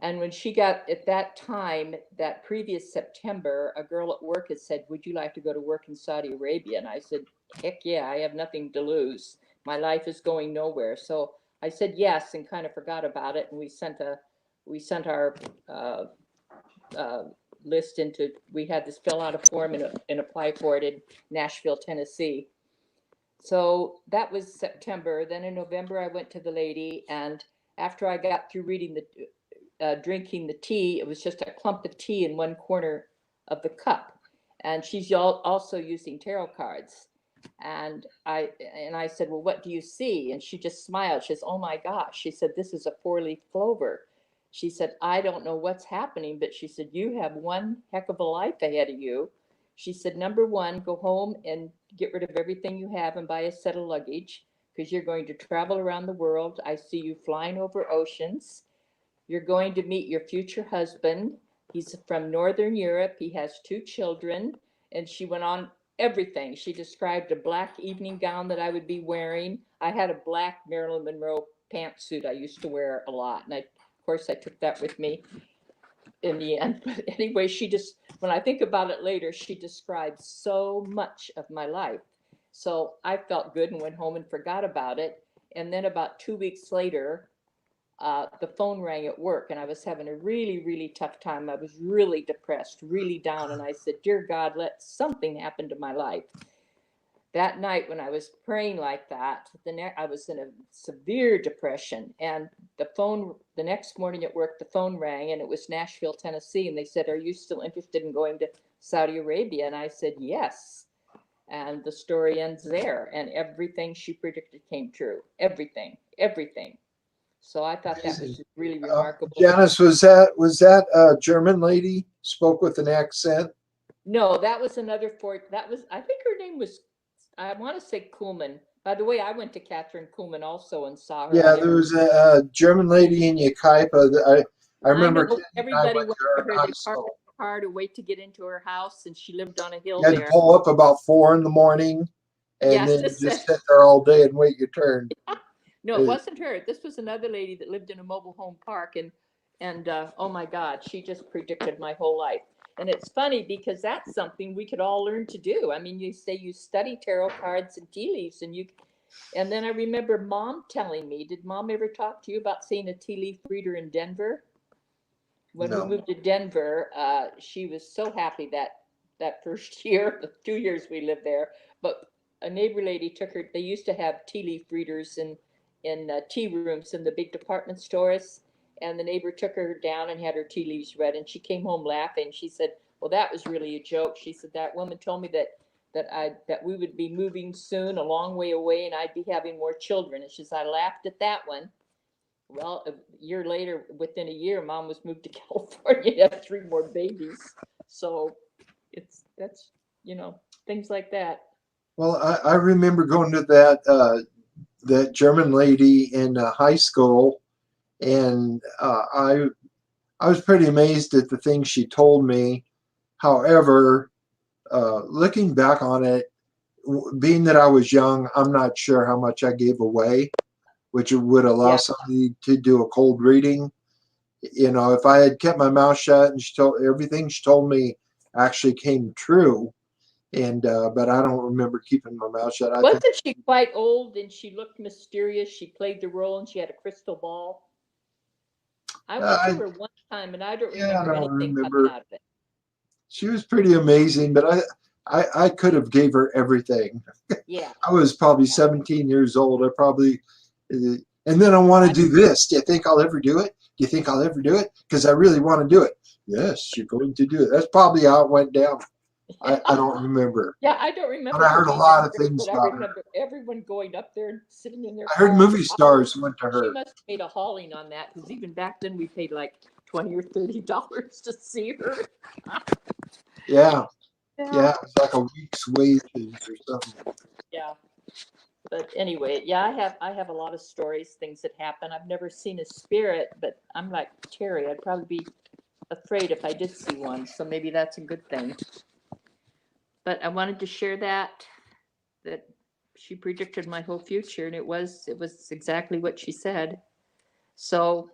Speaker 7: And when she got, at that time, that previous September, a girl at work had said, would you like to go to work in Saudi Arabia? And I said, heck yeah, I have nothing to lose. My life is going nowhere. So I said yes, and kind of forgot about it. And we sent our list into, we had this fill out a form and apply for it in Nashville, Tennessee. So that was September. Then in November, I went to the lady, and after I got through reading drinking the tea, it was just a clump of tea in one corner of the cup. And she's also using tarot cards. And I said, well, what do you see? And she just smiled. She says, oh my gosh. She said, this is a 4-leaf clover. She said, I don't know what's happening, but she said, you have one heck of a life ahead of you. She said, number one, go home and get rid of everything you have and buy a set of luggage, because you're going to travel around the world. I see you flying over oceans. You're going to meet your future husband. He's from Northern Europe. He has 2 children. And she went on everything. She described a black evening gown that I would be wearing. I had a black Marilyn Monroe pantsuit I used to wear a lot. And of course, I took that with me in the end. But anyway, when I think about it later, she described so much of my life. So I felt good and went home and forgot about it. And then about 2 weeks later, the phone rang at work, and I was having a really, really tough time. I was really depressed, really down. And I said, dear God, let something happen to my life. That night when I was praying like that, I was in a severe depression. And the next morning at work, the phone rang, and it was Nashville, Tennessee. And they said, are you still interested in going to Saudi Arabia? And I said, yes. And the story ends there. And everything she predicted came true. Everything. So I thought that was really remarkable.
Speaker 1: Janice, was that a German lady spoke with an accent?
Speaker 7: No, that was I think her name was, I want to say Kuhlman. By the way, I went to Catherine Kuhlman also and saw her.
Speaker 1: Yeah, there was a German lady in Yucaipa. I remember.
Speaker 7: I know everybody went to her. They parked
Speaker 1: school.
Speaker 7: the car to wait to get into her house, and she lived on a hill
Speaker 1: You had
Speaker 7: there.
Speaker 1: to pull up about 4 in the morning, and
Speaker 7: Yes,
Speaker 1: then
Speaker 7: this
Speaker 1: just
Speaker 7: is-
Speaker 1: sit there all day and wait your turn.
Speaker 7: No, it wasn't her. This was another lady that lived in a mobile home park, and oh my God, she just predicted my whole life. And it's funny because that's something we could all learn to do. I mean, you say you study tarot cards and tea leaves, and then I remember Mom telling me, did Mom ever talk to you about seeing a tea leaf reader in Denver? When
Speaker 1: No.
Speaker 7: we moved to Denver, she was so happy that first year, the 2 years we lived there. But a neighbor lady took her. They used to have tea leaf readers in tea rooms in the big department stores, and the neighbor took her down and had her tea leaves read, and she came home laughing. She said, well, that was really a joke. She said, that woman told me that we would be moving soon, a long way away, and I'd be having more children. And she said, I laughed at that one. Well, a year later, within a year, Mom was moved to California and had 3 more babies. So that's things like that.
Speaker 1: Well, I remember going to that German lady in high school, and I was pretty amazed at the things she told me. However, looking back on it, being that I was young, I'm not sure how much I gave away, which would allow somebody to do a cold reading. If I had kept my mouth shut and everything she told me actually came true. And but I don't remember keeping my mouth shut.
Speaker 7: Wasn't she quite old and she looked mysterious? She played the role and she had a crystal ball. I went to her one time and I don't remember anything coming out of it.
Speaker 1: She was pretty amazing, but I could have gave her everything.
Speaker 7: Yeah.
Speaker 1: I was probably 17 years old. I probably, and then I want to do this. Do you think I'll ever do it? Do you think I'll ever do it? Because I really want to do it. Yes, you're going to do it. That's probably how it went down. I don't remember.
Speaker 7: Yeah, I don't remember.
Speaker 1: But I heard a lot of things
Speaker 7: but
Speaker 1: about
Speaker 7: I remember everyone going up there and sitting in their
Speaker 1: I heard
Speaker 7: cars.
Speaker 1: movie stars went to
Speaker 7: She
Speaker 1: her.
Speaker 7: must have made a hauling on that because even back then we paid like $20 or $30 to see her.
Speaker 1: Yeah. Yeah, it was like a week's wages or something.
Speaker 7: Yeah. But anyway, yeah, I have a lot of stories, things that happen. I've never seen a spirit, but I'm like Terry, I'd probably be afraid if I did see one. So maybe that's a good thing. But I wanted to share that she predicted my whole future, and it was exactly what she said. So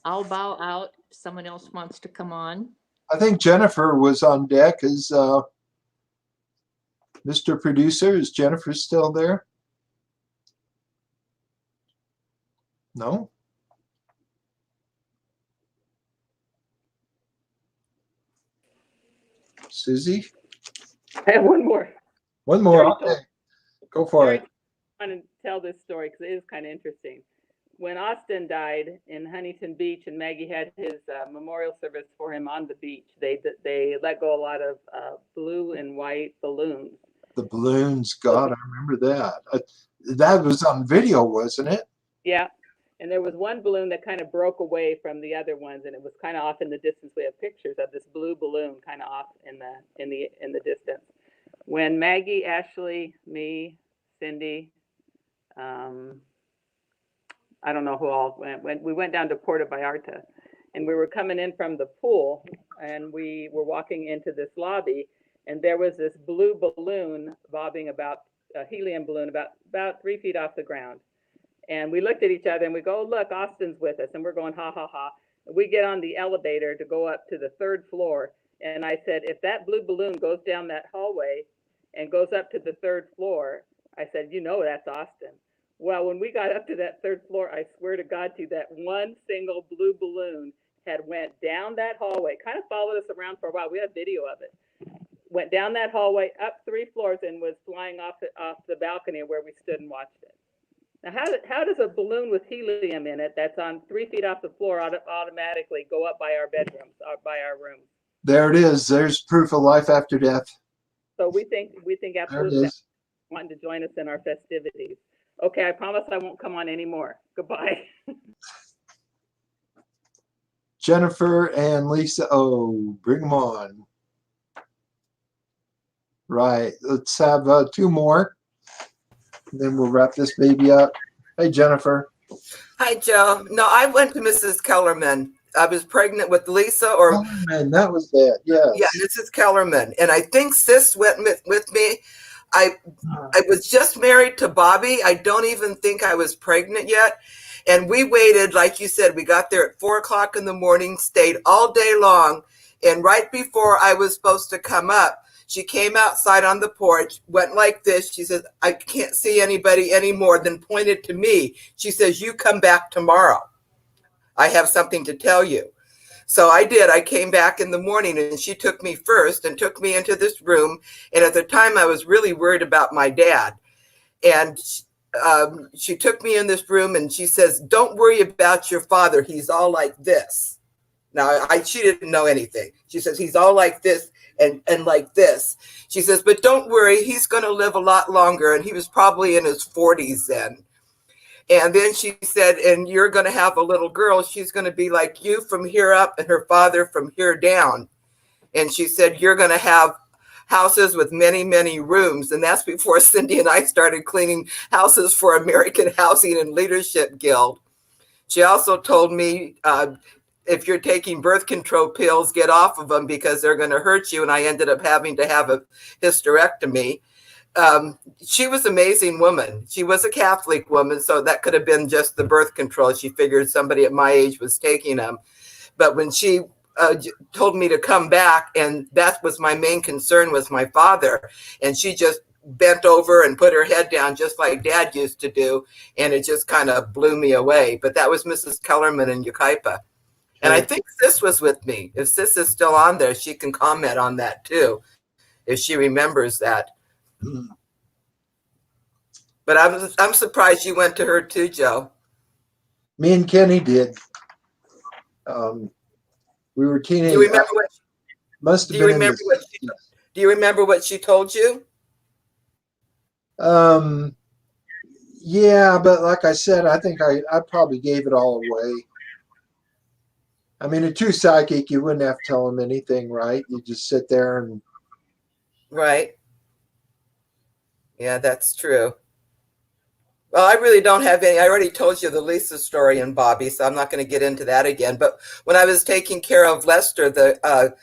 Speaker 7: I'll bow out if someone else wants to come on.
Speaker 1: I think Jennifer was on deck as Mr. Producer. Is Jennifer still there? No? Susie?
Speaker 2: I have one more.
Speaker 1: One more.
Speaker 2: Terry
Speaker 1: Okay. Go for
Speaker 2: Terry,
Speaker 1: it.
Speaker 2: I want to tell this story because it is kind of interesting. When Austin died in Huntington Beach and Maggie had his memorial service for him on the beach, they let go a lot of blue and white balloons.
Speaker 1: The balloons. God, I remember that. That was on video, wasn't it?
Speaker 2: Yeah. And there was one balloon that kind of broke away from the other ones, and it was kind of off in the distance. We have pictures of this blue balloon kind of off in the distance. When Maggie, Ashley, me, Cindy, I don't know who all went. We went down to Puerto Vallarta, and we were coming in from the pool, and we were walking into this lobby, and there was this blue balloon bobbing about a helium balloon about 3 feet off the ground. And we looked at each other and we go, oh, look, Austin's with us. And we're going, ha, ha, ha. We get on the elevator to go up to the 3rd floor. And I said, if that blue balloon goes down that hallway and goes up to the 3rd floor, I said, you know, that's Austin. Well, when we got up to that 3rd floor, I swear to God to you, that one single blue balloon had went down that hallway, kind of followed us around for a while. We have video of it. Went down that hallway, up 3 floors, and was flying off the balcony where we stood and watched it. Now, how does a balloon with helium in it that's on 3 feet off the floor automatically go up by our bedrooms, by our rooms?
Speaker 1: There it is. There's proof of life after death.
Speaker 2: So we think
Speaker 1: There
Speaker 2: absolutely
Speaker 1: it
Speaker 2: that
Speaker 1: is.
Speaker 2: wanting to join us in our festivities. Okay, I promise I won't come on anymore. Goodbye.
Speaker 1: Jennifer and Lisa. Oh, bring them on. Right. Let's have 2 more. Then we'll wrap this baby up. Hey, Jennifer.
Speaker 8: Hi, Joe. No, I went to Mrs. Kellerman. I was pregnant with Lisa, or
Speaker 1: Oh, man, that was that. Yes.
Speaker 8: yeah, Mrs. Kellerman, and I think Sis went with me. I was just married to Bobby. I don't even think I was pregnant yet, and we waited, like you said. We got there at 4 o'clock in the morning, stayed all day long, and right before I was supposed to come up, she came outside on the porch, went like this. She says, I can't see anybody anymore, then pointed to me. She says, you come back tomorrow. I have something to tell you. So I did. I came back in the morning, and she took me first and took me into this room. And at the time, I was really worried about my dad. And she took me in this room, and she says, don't worry about your father. He's all like this. Now, she didn't know anything. She says, he's all like this and like this. She says, but don't worry, he's going to live a lot longer. And he was probably in his 40s then. And then she said, and you're going to have a little girl. She's going to be like you from here up and her father from here down. And she said, you're going to have houses with many, many rooms. And that's before Cindy and I started cleaning houses for American Housing and Leadership Guild. She also told me, if you're taking birth control pills, get off of them because they're going to hurt you. And I ended up having to have a hysterectomy. She was an amazing woman. She was a Catholic woman, so that could have been just the birth control. She figured somebody at my age was taking them. But when she told me to come back, and that was my main concern, was my father, and she just bent over and put her head down just like Dad used to do, and it just kind of blew me away. But that was Mrs. Kellerman in Yucaipa. And I think Sis was with me. If Sis is still on there, she can comment on that too, if she remembers that. But I'm surprised you went to her too, Joe.
Speaker 1: Me and Kenny did. We were teenagers.
Speaker 8: Do you remember what?
Speaker 1: Must have
Speaker 8: Do you
Speaker 1: been in
Speaker 8: remember
Speaker 1: the
Speaker 8: what? Do you remember what she told you?
Speaker 1: Yeah, but like I said, I think I probably gave it all away. I mean, a true psychic, you wouldn't have to tell them anything, right? You just sit there and
Speaker 8: Right. Yeah, that's true. Well, I really don't have any. I already told you the Lisa story and Bobby, so I'm not going to get into that again. But when I was taking care of Lester, the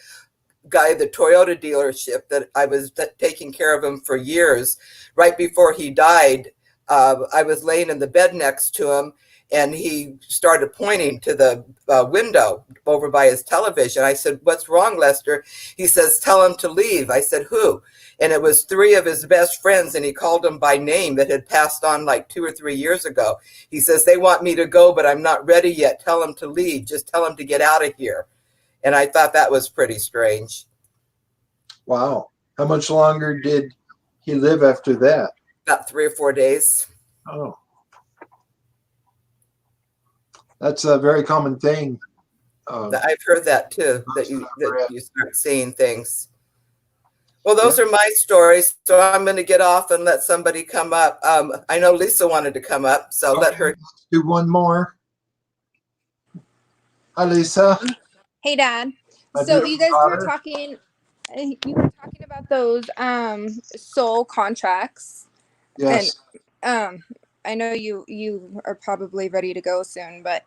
Speaker 8: guy, the Toyota dealership that I was taking care of him for years, right before he died, I was laying in the bed next to him, and he started pointing to the window over by his television. I said, "What's wrong, Lester?" He says, "Tell him to leave." I said, "Who?" And it was three of his best friends, and he called them by name that had passed on like 2 or 3 years ago. He says, "They want me to go, but I'm not ready yet. Tell them to leave. Just tell them to get out of here." And I thought that was pretty strange.
Speaker 1: Wow. How much longer did he live after that?
Speaker 8: About 3 or 4 days.
Speaker 1: Oh. That's a very common thing.
Speaker 8: I've heard that too, that you start seeing things. Well, those are my stories, so I'm going to get off and let somebody come up. I know Lisa wanted to come up, so let her.
Speaker 1: Do one more. Hi, Lisa.
Speaker 9: Hey, Dad.
Speaker 1: My
Speaker 9: So you guys
Speaker 1: beautiful
Speaker 9: were
Speaker 1: daughter.
Speaker 9: talking. You were talking about those soul contracts,
Speaker 1: Yes.
Speaker 9: and I know you are probably ready to go soon, but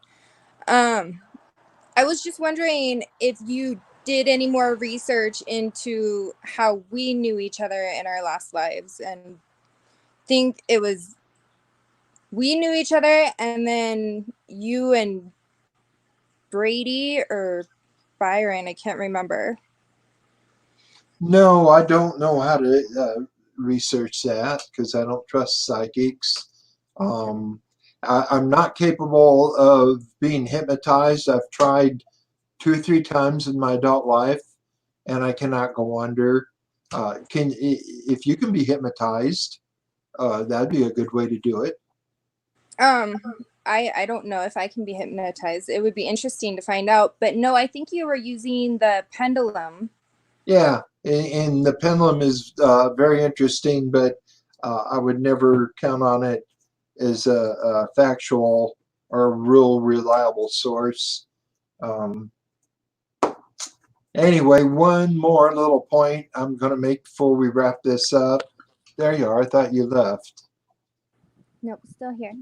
Speaker 9: I was just wondering if you did any more research into how we knew each other in our last lives, and think it was we knew each other, and then you and Brady or Byron, I can't remember.
Speaker 1: No, I don't know how to research that because I don't trust psychics. I'm not capable of being hypnotized. I've tried 2 or 3 times in my adult life, and I cannot go under. If you can be hypnotized, that'd be a good way to do it.
Speaker 9: I don't know if I can be hypnotized. It would be interesting to find out. But no, I think you were using the pendulum.
Speaker 1: Yeah, and the pendulum is very interesting, but I would never count on it as a factual or a real reliable source. Anyway, one more little point I'm going to make before we wrap this up. There you are. I thought you left.
Speaker 9: Nope, still here.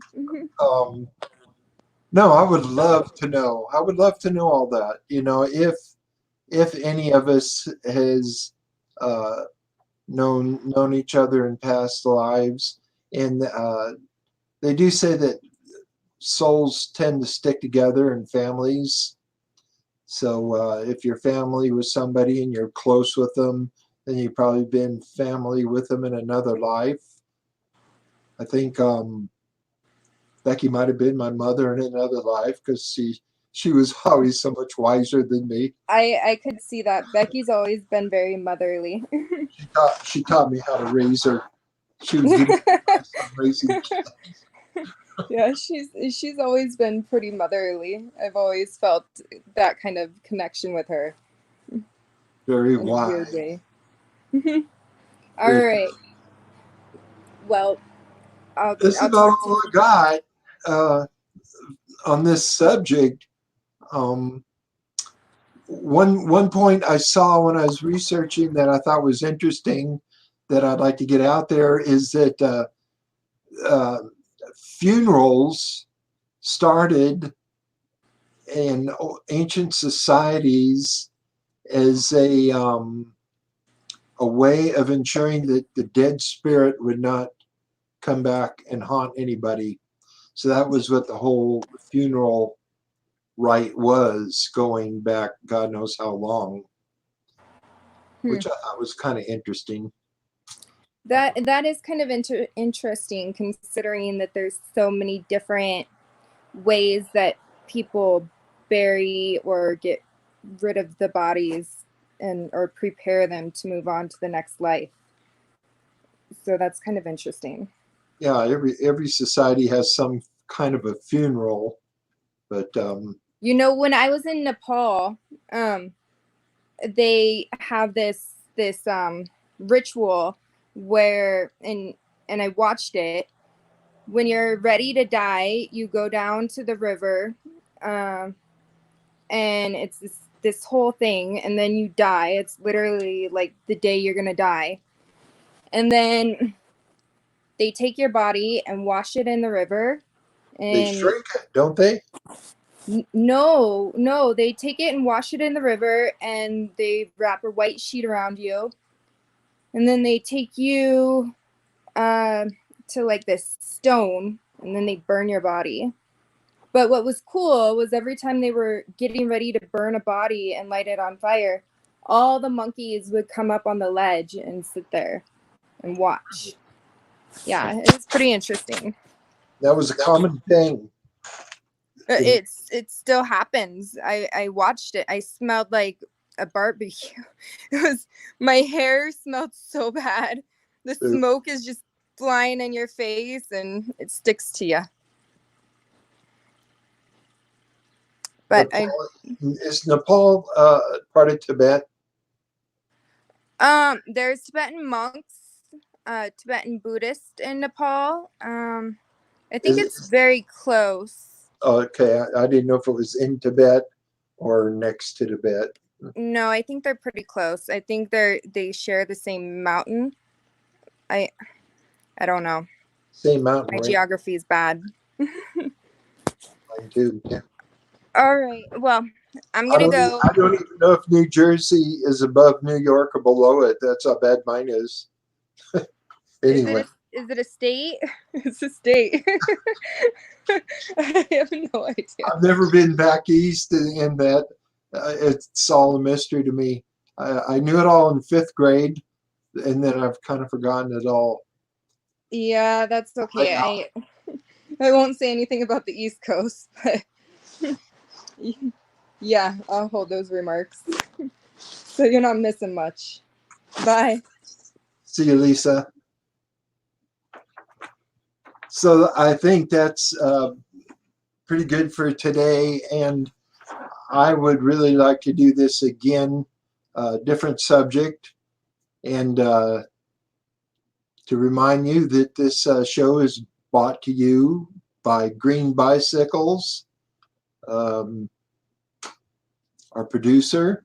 Speaker 1: No, I would love to know. I would love to know all that. You know, if any of us has known each other in past lives, and they do say that souls tend to stick together in families. So if your family was somebody and you're close with them, then you've probably been family with them in another life. I think Becky might have been my mother in another life because she was always so much wiser than me.
Speaker 9: I could see that. Becky's always been very motherly.
Speaker 1: She taught me how to raise her. She was the best at raising kids.
Speaker 9: Yeah, she's always been pretty motherly. I've always felt that kind of connection with her.
Speaker 1: Very
Speaker 9: In a
Speaker 1: wise.
Speaker 9: weird way. All right. Well,
Speaker 1: This is about all I got on this subject. One point I saw when I was researching that I thought was interesting that I'd like to get out there is that funerals started in ancient societies as a way of ensuring that the dead spirit would not come back and haunt anybody. So that was what the whole funeral rite was, going back God knows how long, which I thought was kind of interesting.
Speaker 9: That is kind of interesting, considering that there's so many different ways that people bury or get rid of the bodies and or prepare them to move on to the next life. So that's kind of interesting.
Speaker 1: Yeah, every society has some kind of a funeral, but
Speaker 9: you know, when I was in Nepal, they have this ritual where and I watched it. When you're ready to die, you go down to the river, and it's this whole thing, and then you die. It's literally like the day you're gonna die, and then they take your body and wash it in the river.
Speaker 1: They
Speaker 9: And
Speaker 1: shrink it, don't they?
Speaker 9: no, they take it and wash it in the river, and they wrap a white sheet around you, and then they take you to like this stone, and then they burn your body. But what was cool was every time they were getting ready to burn a body and light it on fire, all the monkeys would come up on the ledge and sit there and watch. Yeah, it was pretty interesting.
Speaker 1: That was a common thing.
Speaker 9: It still happens. I watched it. I smelled like a barbecue. My hair smelled so bad. The smoke is just flying in your face and it sticks to you. But
Speaker 1: Is Nepal part of Tibet?
Speaker 9: there's Tibetan monks, Tibetan Buddhist in Nepal. I think it's very close.
Speaker 1: Okay, I didn't know if it was in Tibet or next to Tibet.
Speaker 9: No, I think they're pretty close. I think they share the same mountain. I don't know.
Speaker 1: Same mountain,
Speaker 9: My
Speaker 1: right?
Speaker 9: geography is bad.
Speaker 1: Mine too. Yeah.
Speaker 9: All right. Well, I'm gonna go.
Speaker 1: I don't even know if New Jersey is above New York or below it. That's how bad mine is. Anyway.
Speaker 9: Is it a state? It's a state. I have no idea.
Speaker 1: I've never been back east in that. It's all a mystery to me. I knew it all in 5th grade, and then I've kind of forgotten it all.
Speaker 9: Yeah, that's okay. I won't say anything about the East Coast, but yeah, I'll hold those remarks. So you're not missing much. Bye.
Speaker 1: See you, Lisa. So I think that's pretty good for today, and I would really like to do this again, different subject, and to remind you that this show is brought to you by Green Bicycles, our producer,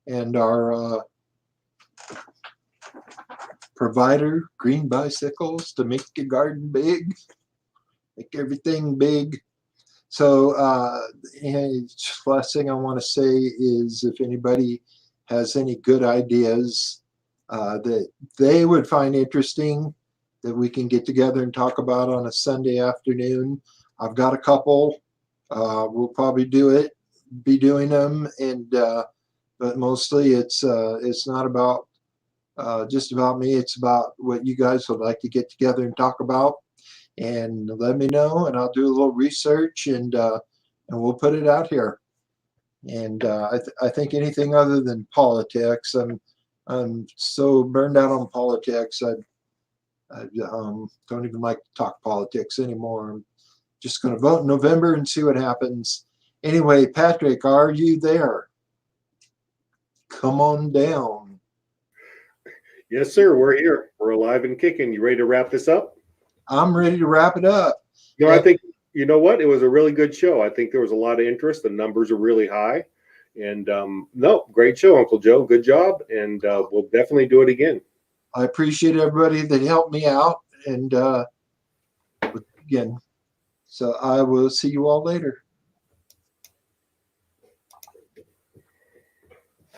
Speaker 1: and our provider, Green Bicycles, to make your garden big, make everything big. So last thing I want to say is if anybody has any good ideas that they would find interesting that we can get together and talk about on a Sunday afternoon, I've got a couple. We'll probably be doing them, and but mostly it's not about just about me. It's about what you guys would like to get together and talk about, and let me know, and I'll do a little research, and we'll put it out here. And I think anything other than politics, I'm so burned out on politics. I don't even like to talk politics anymore. I'm just going to vote in November and see what happens. Anyway, Patrick, are you there? Come on down.
Speaker 6: Yes, sir. We're here. We're alive and kicking. You ready to wrap this up?
Speaker 1: I'm ready to wrap it up.
Speaker 6: No, I think, you know what? It was a really good show. I think there was a lot of interest. The numbers are really high. And no, great show, Uncle Joe. Good job. And we'll definitely do it again.
Speaker 1: I appreciate everybody that helped me out. And again, so I will see you all later.